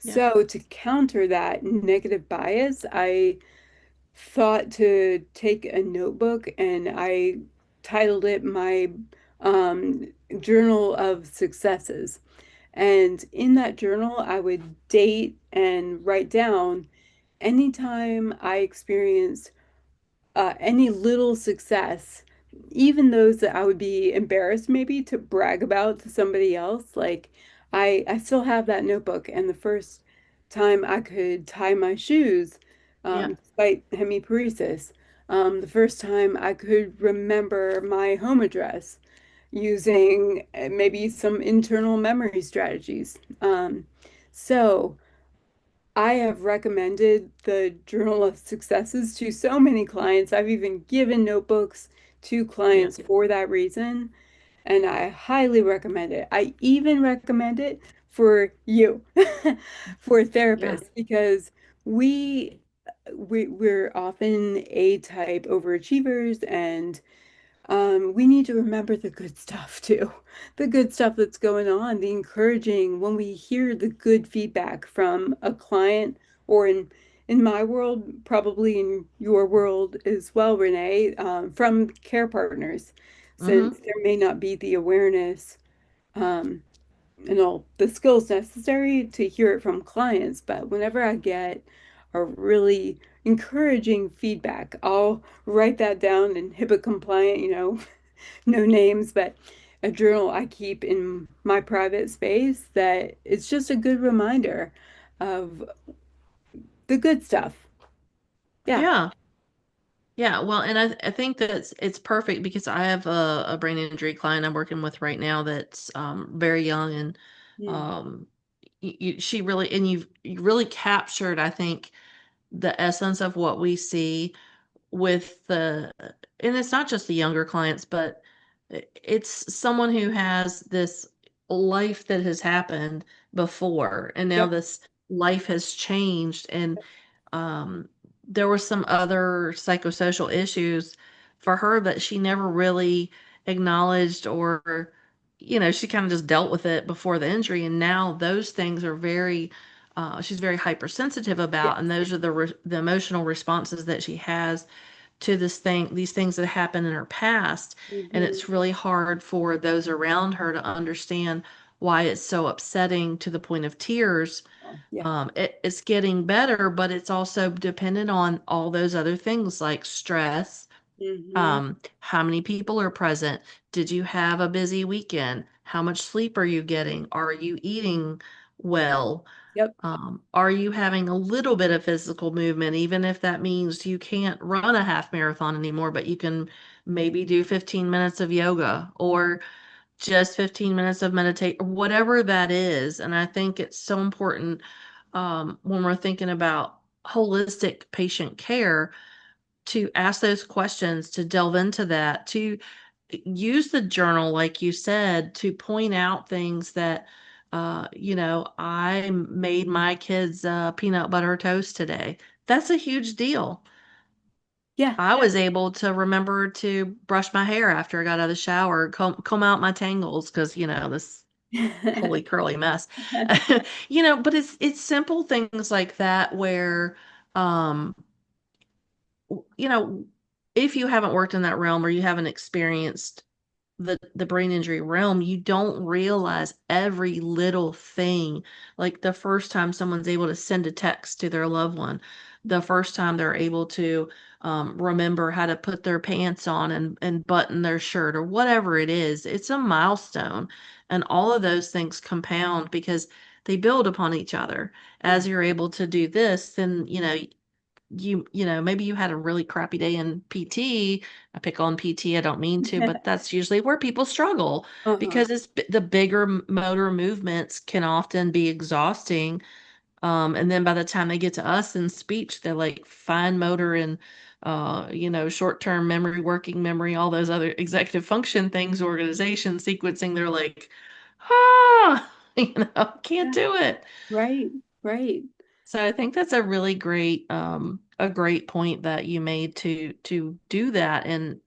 Yeah. So, to counter that negative bias, I thought to take a notebook and I titled it my um, Journal of Successes. And in that journal, I would date and write down anytime I experience any little success, even those that I would be embarrassed maybe to brag about to somebody else, like I still have that notebook. And the first time I could tie my shoes, Yeah. despite hemiparesis, the first time I could remember my home address using maybe some internal memory strategies. So I have recommended the Journal of Successes to so many clients. I've even given notebooks to Yeah. clients for that reason, and I highly recommend it. I even recommend it for you, for Yeah. therapists, because we we're often A-type overachievers, and we need to remember the good stuff too. The good stuff that's going on, the encouraging, when we hear the good feedback from a client, or in my world, probably in your world as well, Renee, from care partners, Mm-hmm. since there may not be the awareness um, and all the skills necessary to hear it from clients. But whenever I get a really encouraging feedback, I'll write that down in HIPAA compliant, no names, but a journal I keep in my private space that it's just a good reminder of the good stuff. Yeah. Yeah. Yeah, well, and I think that it's perfect because I have a brain injury client I'm working with right now that's very young and Mm. um she really and you really captured, I think, the essence of what we see with the and it's not just the younger clients, but it's someone who has this life that has happened before and now Yep. this life has changed and there were some other psychosocial issues for her that she never really acknowledged or she kind of just dealt with it before the injury and now those things are very she's very hypersensitive about and Yes. those are the emotional responses that she has to these things that happened in her past and Hmm. it's really hard for those around her to understand why it's so upsetting to the point of tears. Yeah. It's getting better, but it's also dependent on all those other things like stress. Hmm. How many people are present? Did you have a busy weekend? How much sleep are you getting? Are you eating well? Yep. Are you having a little bit of physical movement, even if that means you can't run a half marathon anymore, but you can maybe do 15 minutes of yoga or just 15 minutes of meditate, or whatever that is. And I think it's so important when we're thinking about holistic patient care to ask those questions, to delve into that, to use the journal, like you said, to point out things that, I made my kids peanut butter toast today. That's a huge deal. Yeah. I was able to remember to brush my hair after I got out of the shower, comb out my tangles because, this holy curly mess. But it's simple things like that where um you know if you haven't worked in that realm or you haven't experienced the brain injury realm, you don't realize every little thing. Like the first time someone's able to send a text to their loved one, the first time they're able to remember how to put their pants on and button their shirt or whatever it is, it's a milestone. And all of those things compound because they build upon each other. As you're able to do this, then, maybe you had a really crappy day in PT. I pick on PT, I don't mean to, but that's usually where people struggle Uh-huh. because the bigger motor movements can often be exhausting. And then by the time they get to us in speech, they're like fine motor and, short-term memory, working memory, all those other executive function things, organization, sequencing. They're like, ah, can't Yeah. do it. Right. Right. So I think that's a great point that you made to do that. And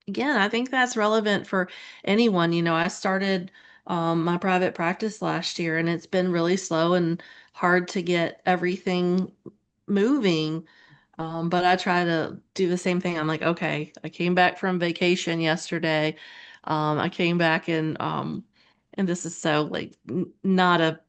again, I think that's relevant for anyone. I started my private practice last year and it's been really slow and hard to get everything moving. But I try to do the same thing. I'm like, okay, I came back from vacation yesterday. I came back and this is so like not a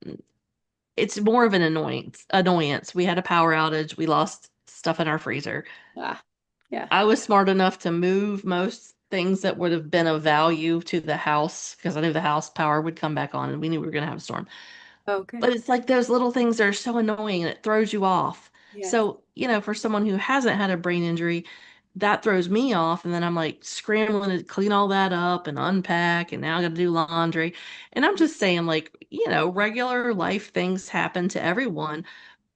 it's more of an annoyance. We had a power outage. We lost stuff in our freezer. Ah, yeah. I was smart enough to move most things that would have been of value to the house because I knew the house power would come back on and we knew we were going to have a storm. Okay. But it's like those little things that are so annoying and it throws you off. Yes. So, for someone who hasn't had a brain injury, that throws me off. And then I'm like scrambling to clean all that up and unpack. And now I got to do laundry. And I'm just saying, like, regular life things happen to everyone.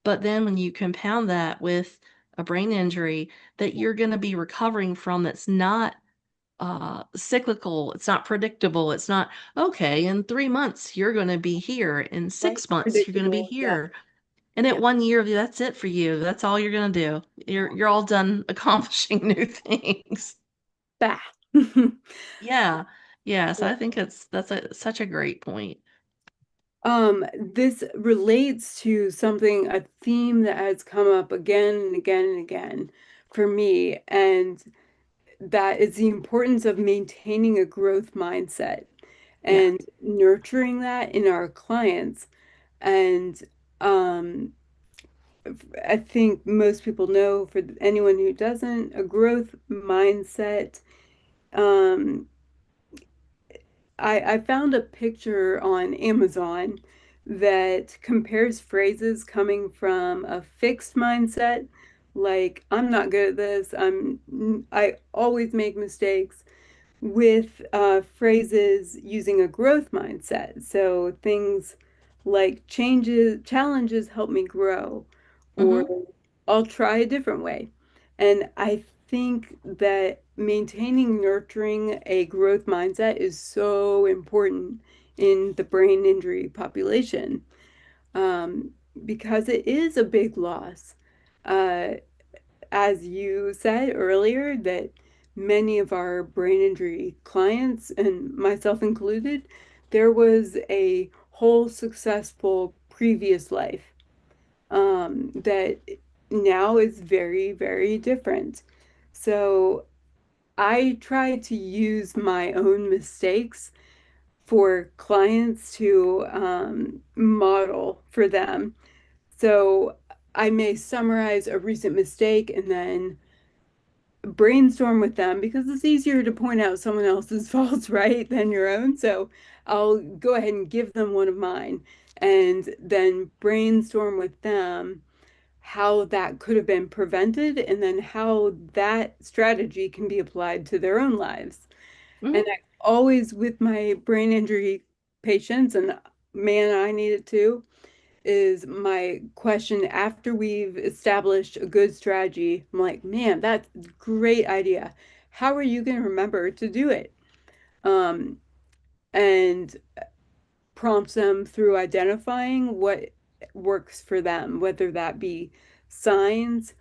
But then when you compound that with a brain injury that you're going to be recovering from, that's not cyclical, it's not predictable, it's not okay, in 3 months you're going to be here, in Right. 6 months you're going to be Predictable. Yeah. here, and at Yeah. 1 year that's it for you. That's all you're going to do. You're all done accomplishing new things. Bah. Yeah. Yes, Yeah. I think such a great point. This relates to something, a theme that has come up again and again and again for me, and that is the importance of maintaining a growth mindset Yeah. and nurturing that in our clients. And um, I think most people know, for anyone who doesn't, a growth mindset. Um, I found a picture on Amazon that compares phrases coming from a fixed mindset, like I'm not good at this, I always make mistakes, with phrases using a growth mindset. So things like challenges help me grow, or Mm-hmm. I'll try a different way. And I think that maintaining, nurturing a growth mindset is so important in the brain injury population, um, because it is a big loss. Uh, as you said earlier, that many of our brain injury clients, and myself included, there was a whole successful previous life, that now is very, very different. So I try to use my own mistakes for clients to model for them. So I may summarize a recent mistake and then brainstorm with them, because it's easier to point out someone else's faults, right, than your own. So I'll go ahead and give them one of mine and then brainstorm with them how that could have been prevented and then how that strategy can be applied to their own lives. And Mm-hmm. I always, with my brain injury patients, and man, I need it too, is my question after we've established a good strategy. I'm like, man, that's a great idea. How are you going to remember to do it? Um, and prompts them through identifying what works for them, whether that be signs.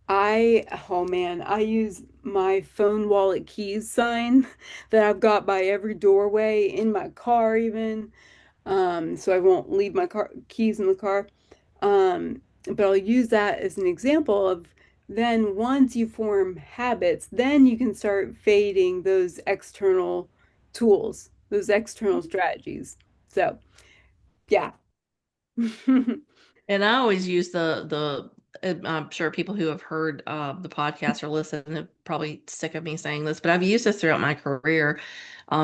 Oh man, I use my phone wallet keys sign that I've got by every doorway in my car, even. So I won't leave my car keys in the car. But I'll use that as an example of, then once you form habits, then you can start fading those external tools, those external strategies. So, yeah. And I always use I'm sure people who have heard the podcast or listened are probably sick of me saying this, but I've used this throughout my career,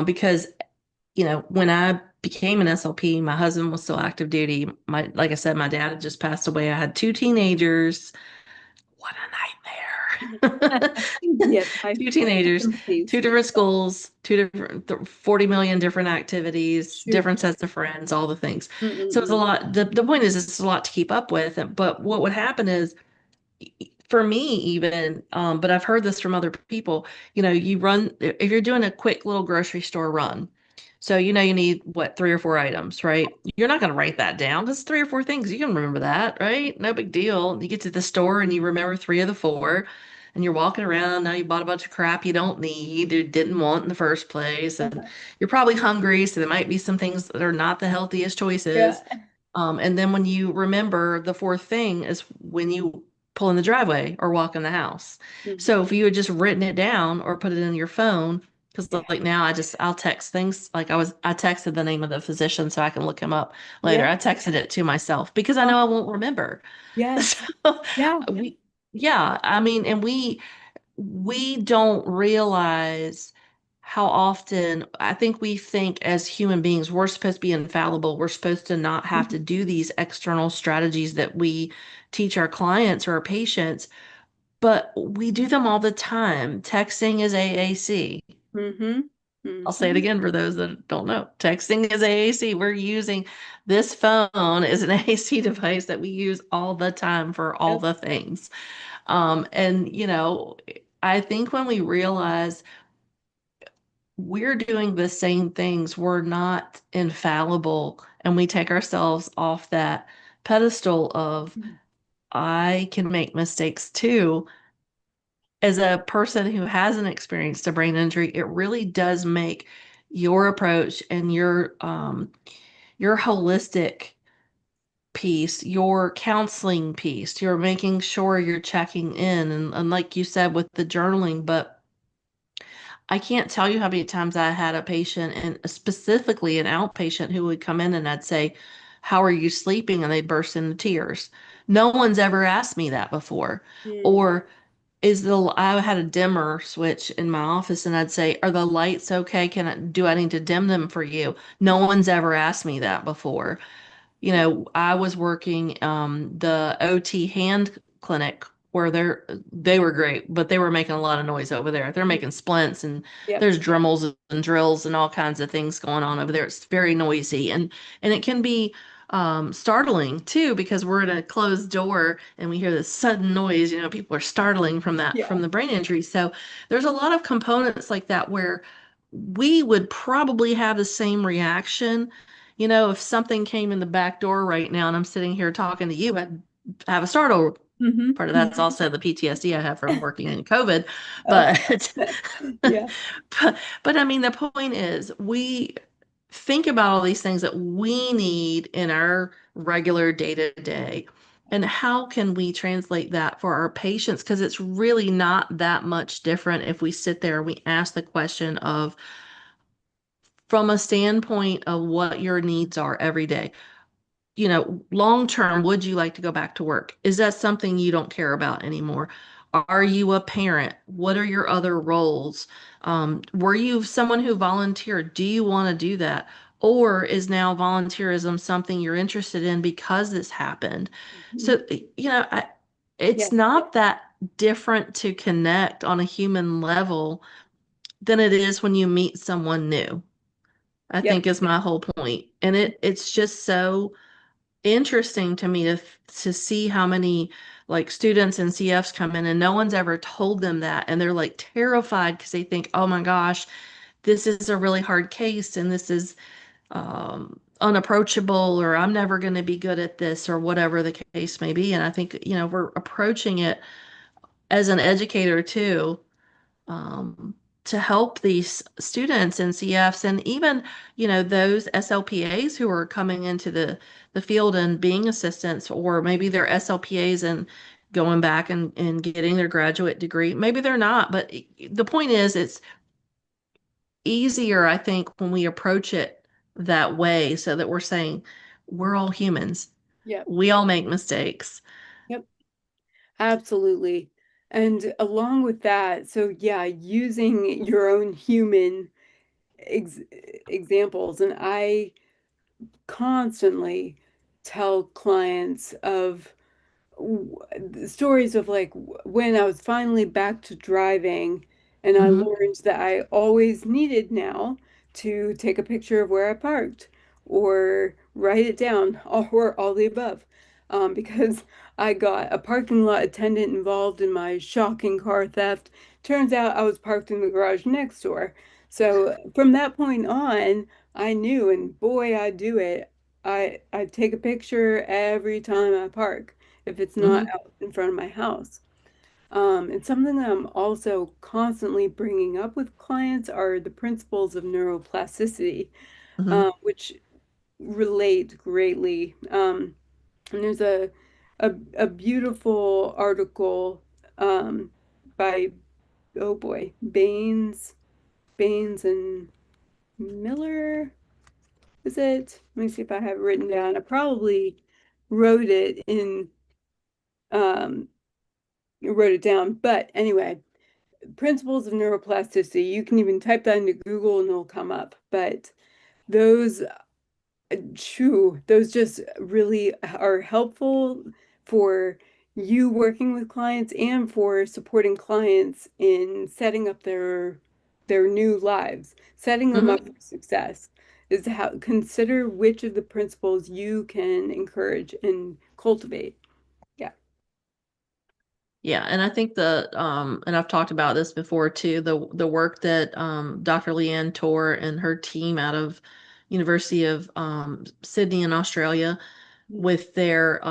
because when I became an SLP, my husband was still active duty. Like I said, my dad had just passed away. I had two teenagers. What a nightmare. Yes, my Two teenagers, sympathies. two different schools, two different, 40 million different activities, Shoot. different sets of friends, all the things. So it's a Mm-mm-mm. lot. The point is, it's a lot to keep up with. But what would happen is, for me even, but I've heard this from other people, you run, if you're doing a quick little grocery store run, so you need what, three or four items, right? You're not going to write that down. Just three or four things. You can remember that, right? No big deal. You get to the store and you remember three of the four, and you're walking around. Now you bought a bunch of crap you don't need or didn't want in the first place. And you're probably hungry, so there might be some things that are not the healthiest Yeah. choices. And then when you remember, the fourth thing is when you pull in the driveway or walk in the house. Mhm. So if you had just written it down or put it in your phone, Because Yeah. like now I'll text things like I texted the name of the physician so I can look him up later. Yeah. I texted it to myself because I Uh, know I won't remember. yes. So Yeah. we yeah, I mean, and we don't realize how often I think we think as human beings we're supposed to be infallible. We're supposed to not have to do these external strategies that we teach our clients or our patients, but we do them all the time. Texting is AAC. Mm-hmm. I'll say it Mm-hmm. again for those that don't know. Texting is AAC. We're using this phone is an AAC device that we use all the time for all Yep. the things. And I think when we realize we're doing the same things, we're not infallible, and we take ourselves off that pedestal of I can make mistakes too. As a person who hasn't experienced a brain injury, it really does make your approach and your holistic piece, your counseling piece, you're making sure you're checking in and like you said with the journaling, but I can't tell you how many times I had a patient and specifically an outpatient who would come in and I'd say, "How are you sleeping?" And they'd burst into tears. No one's ever asked me that before. Mm. Or I had a dimmer switch in my office and I'd say, "Are the lights okay? Do I need to dim them for you?" No one's ever asked me that before. I was working the OT hand clinic where they were great, but they were making a lot of noise over there. They're making splints and Yep. there's Dremels and drills and all kinds of things going on over there. It's very noisy and it can be startling too because we're in a closed door and we hear this sudden noise. People are startling Yeah. from the brain injury. So there's a lot of components like that where we would probably have the same reaction. If something came in the back door right now and I'm sitting here talking to you, I'd have a startle. Part of that's Mm-hmm. also the PTSD I have from working in COVID. Oh, But, yeah. but I mean, the point is, we think about all these things that we need in our regular day to day. And how can we translate that for our patients? Because it's really not that much different if we sit there and we ask the question of, from a standpoint of what your needs are every day, long term, would you like to go back to work? Is that something you don't care about anymore? Are you a parent? What are your other roles? Were you someone who volunteered? Do you want to do that? Or is now volunteerism something you're interested in because this happened? Mhm. So, it's Yes. not that different to connect on a human level than it is when you meet someone new. I Yep. think is my whole point. And it's just so interesting to me to see how many like students and CFs come in and no one's ever told them that and they're like terrified because they think, "Oh my gosh, this is a really hard case and this is unapproachable or I'm never going to be good at this," or whatever the case may be. And I think, we're approaching it as an educator too, um, to help these students and CFs and even, those SLPAs who are coming into the field and being assistants, or maybe they're SLPAs and going back and getting their graduate degree. Maybe they're not, but the point is it's easier, I think, when we approach it that way so that we're saying we're all humans. Yep. We all make mistakes. Yep. Absolutely. And along with that, so yeah, using your own human ex examples. And I constantly tell clients of stories of like when I was finally back to driving and I Hmm. learned that I always needed now to take a picture of where I parked or write it down or all the above. Because I got a parking lot attendant involved in my shocking car theft. Turns out I was parked in the garage next door. So from that point on, I knew, and boy, I do it. I take a picture every time I park if it's not Hmm. out in front of my house. And something that I'm also constantly bringing up with clients are the principles of neuroplasticity, Hmm. which relate greatly. And there's a beautiful article by, oh boy, Baines. Baines and Miller, is it? Let me see if I have it written down. I probably wrote it in um wrote it down. But anyway, principles of neuroplasticity, you can even type that into Google and it'll come up. But those those just really are helpful for you working with clients and for supporting clients in setting up their new lives, setting them up Hmm. for success. Is how consider which of the principles you can encourage and cultivate. Yeah. Yeah, and I think and I've talked about this before too, the work that Dr. Leanne Torr and her team out of University of Sydney in Australia with their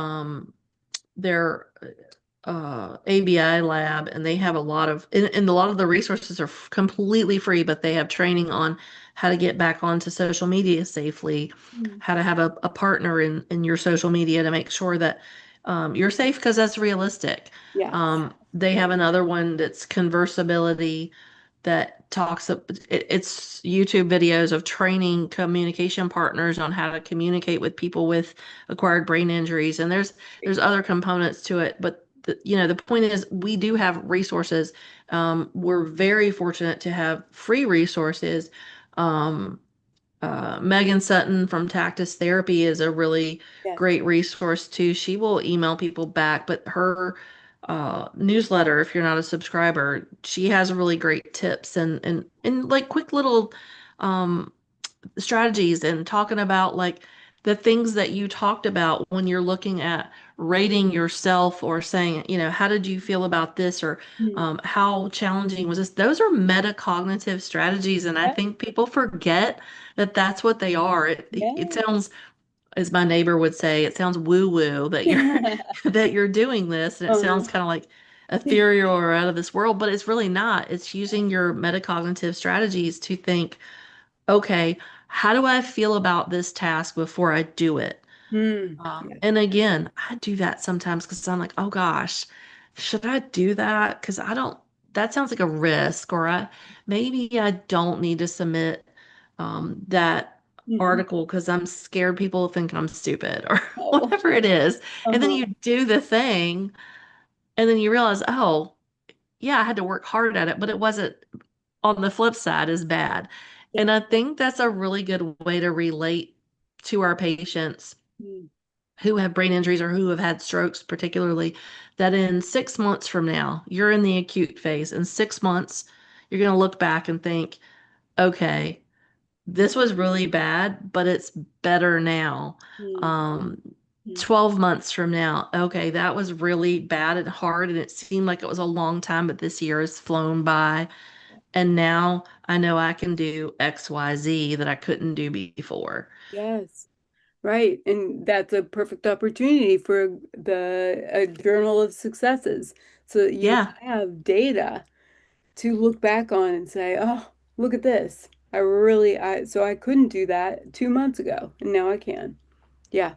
ABI lab, and they have a lot of, and a lot of the resources are completely free, but they have training on how to get back onto social media safely, Mm. how to have a partner in your social media to make sure that you're safe because that's realistic. Yes. They have Right. another one that's conversability that it's YouTube videos of training communication partners on how to communicate with people with acquired brain injuries. And there's other components to it, but the point is we do have resources. We're very fortunate to have free resources. Um, Megan Sutton from Tactus Therapy is a really Yes. great resource too. She will email people back, but her newsletter, if you're not a subscriber, she has really great tips and like quick little um, strategies and talking about like the things that you talked about when you're looking at rating yourself or saying, how did you feel about this or Mm. how challenging was this? Those are metacognitive strategies, and I Yeah. think people forget that that's what they are. It Yeah. sounds, as my neighbor would say, it sounds woo-woo that you're that you're doing this, and it Uh-huh. sounds kind of like ethereal or out of this world, but it's really not. It's using your metacognitive strategies to think, okay, how do I feel about this task before I do it? Mm. Yeah. And again, I do that sometimes because I'm like, oh gosh, should I do that? Because I don't, that sounds like a risk, or maybe I don't need to submit that Hmm. article because I'm scared people think I'm stupid or Oh. whatever it is. And then Uh-huh. you do the thing, and then you realize, oh, yeah, I had to work hard at it, but it wasn't on the flip side as bad. Yeah. And I think that's a really good way to relate to our patients Mm. who have brain injuries or who have had strokes, particularly, that in 6 months from now, you're in the acute phase. In 6 months, you're going to look back and think, okay, this was really bad, but it's better now. Mm. Um, Mm. 12 months from now, okay, that was really bad and hard, and it seemed like it was a long time, but this year has flown by. And now I know I can do XYZ that I couldn't do before. Yes. Right. And that's a perfect opportunity for the a journal of successes. So that you Yeah. have data to look back on and say, oh, look at this. I couldn't do that 2 months ago, and now I can. Yeah.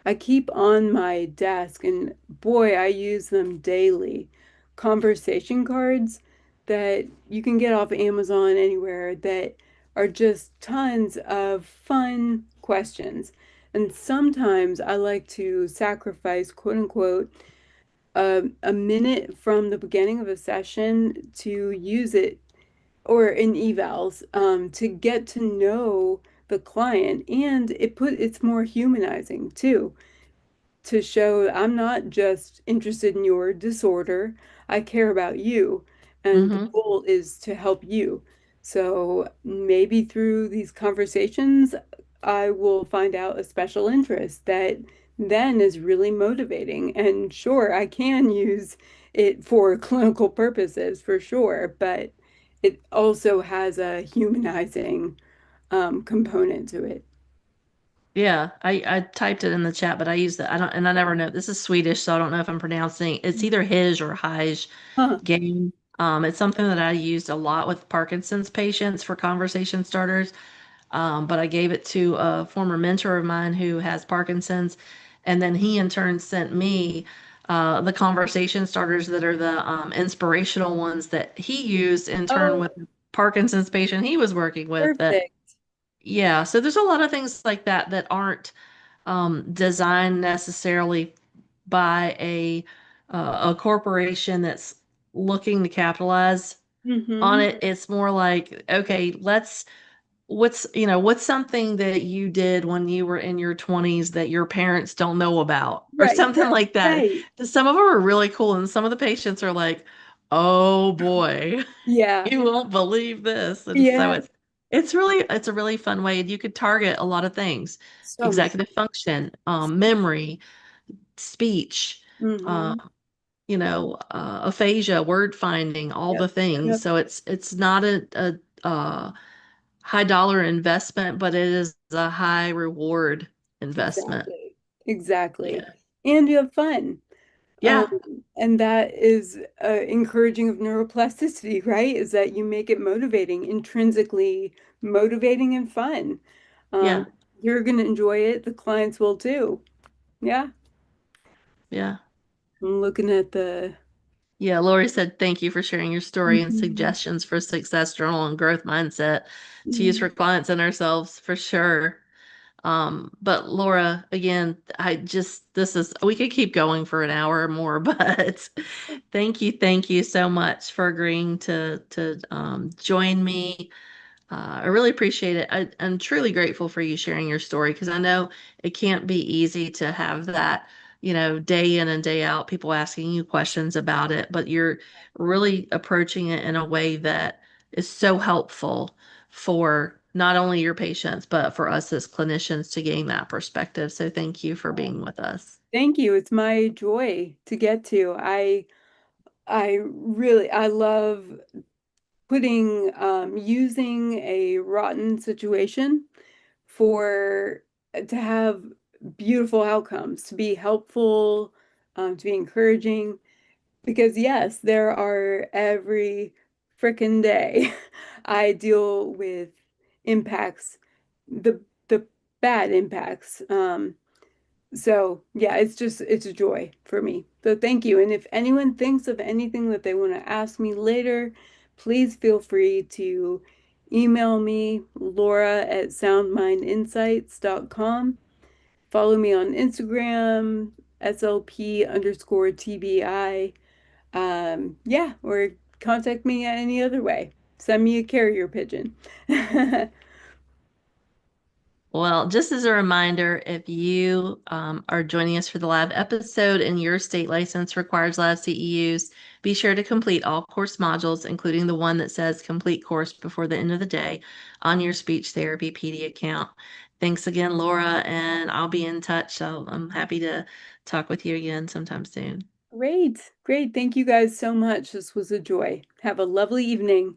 I keep on my desk, and boy, I use them daily. Conversation cards that you can get off Amazon anywhere that are just tons of fun questions. And sometimes I like to sacrifice, quote unquote, a minute from the beginning of a session to use it or in evals to get to know the client. And it's more humanizing too to show I'm not just interested in your disorder. I care about you, and the Hmm. goal is to help you. So maybe through these conversations, I will find out a special interest that then is really motivating. And sure, I can use it for clinical purposes for sure, but it also has a humanizing component to it. Yeah, I typed it in the chat, but I used it. I don't, and I never know. This is Swedish, so I don't know if I'm pronouncing. It's either his or his Huh. game. It's something that I used a lot with Parkinson's patients for conversation starters. But I gave it to a former mentor of mine who has Parkinson's, and then he in turn sent me the conversation starters that are the inspirational ones that he used in turn Oh, with. Parkinson's patient he was working with that, Perfect. yeah. So there's a lot of things like that that aren't designed necessarily by a corporation that's looking to capitalize on Mm-hmm. it. It's more like, okay, what's something that you did when you were in your 20s that your parents don't know about or Right, something right, like that. right. Some of them are really cool and some of the patients are like, oh boy, Yeah, you won't believe this. And so yeah. it's a really fun way. You could target a lot of things: So much. executive function, memory, speech, uh, Mm-hmm. aphasia, word finding, all Yep, the things. yep, So it's not a high dollar investment, but it is a high reward investment. exactly. Exactly. Yeah. And you have fun. Um, Yeah. and that is encouraging of neuroplasticity, right? Is that you make it motivating, intrinsically motivating and fun. Um, Yeah. you're going to enjoy it. The clients will too. Yeah. Yeah. I'm looking at the. Yeah. Lori said, thank you for sharing your story and Mhm. suggestions for success journal and growth mindset to use Yeah. for clients and ourselves for sure. But Laura, again, we could keep going for an hour or more, but thank you so much for agreeing to join me. I really appreciate it. I'm truly grateful for you sharing your story because I know it can't be easy to have that, day in and day out, people asking you questions about it, but you're really approaching it in a way that is so helpful for not only your patients, but for us as clinicians to gain that perspective. So thank you for being with us. Thank you. It's my joy to get to. I love putting using a rotten situation for to have beautiful outcomes, to be helpful, to be encouraging. Because yes, there are every frickin' day I deal with impacts, the bad impacts. So yeah, it's a joy for me. So thank you. And if anyone thinks of anything that they want to ask me later, please feel free to email me, Laura at soundmindinsights.com. Follow me on Instagram, SLP_TBI. Yeah, or contact me any other way. Send me a carrier pigeon. Well, just as a reminder, if you are joining us for the lab episode and your state license requires lab CEUs, be sure to complete all course modules, including the one that says complete course before the end of the day on your speech therapy PD account. Thanks again, Laura, and I'll be in touch. So I'm happy to talk with you again sometime soon. Great, great. Thank you guys so much. This was a joy. Have a lovely evening.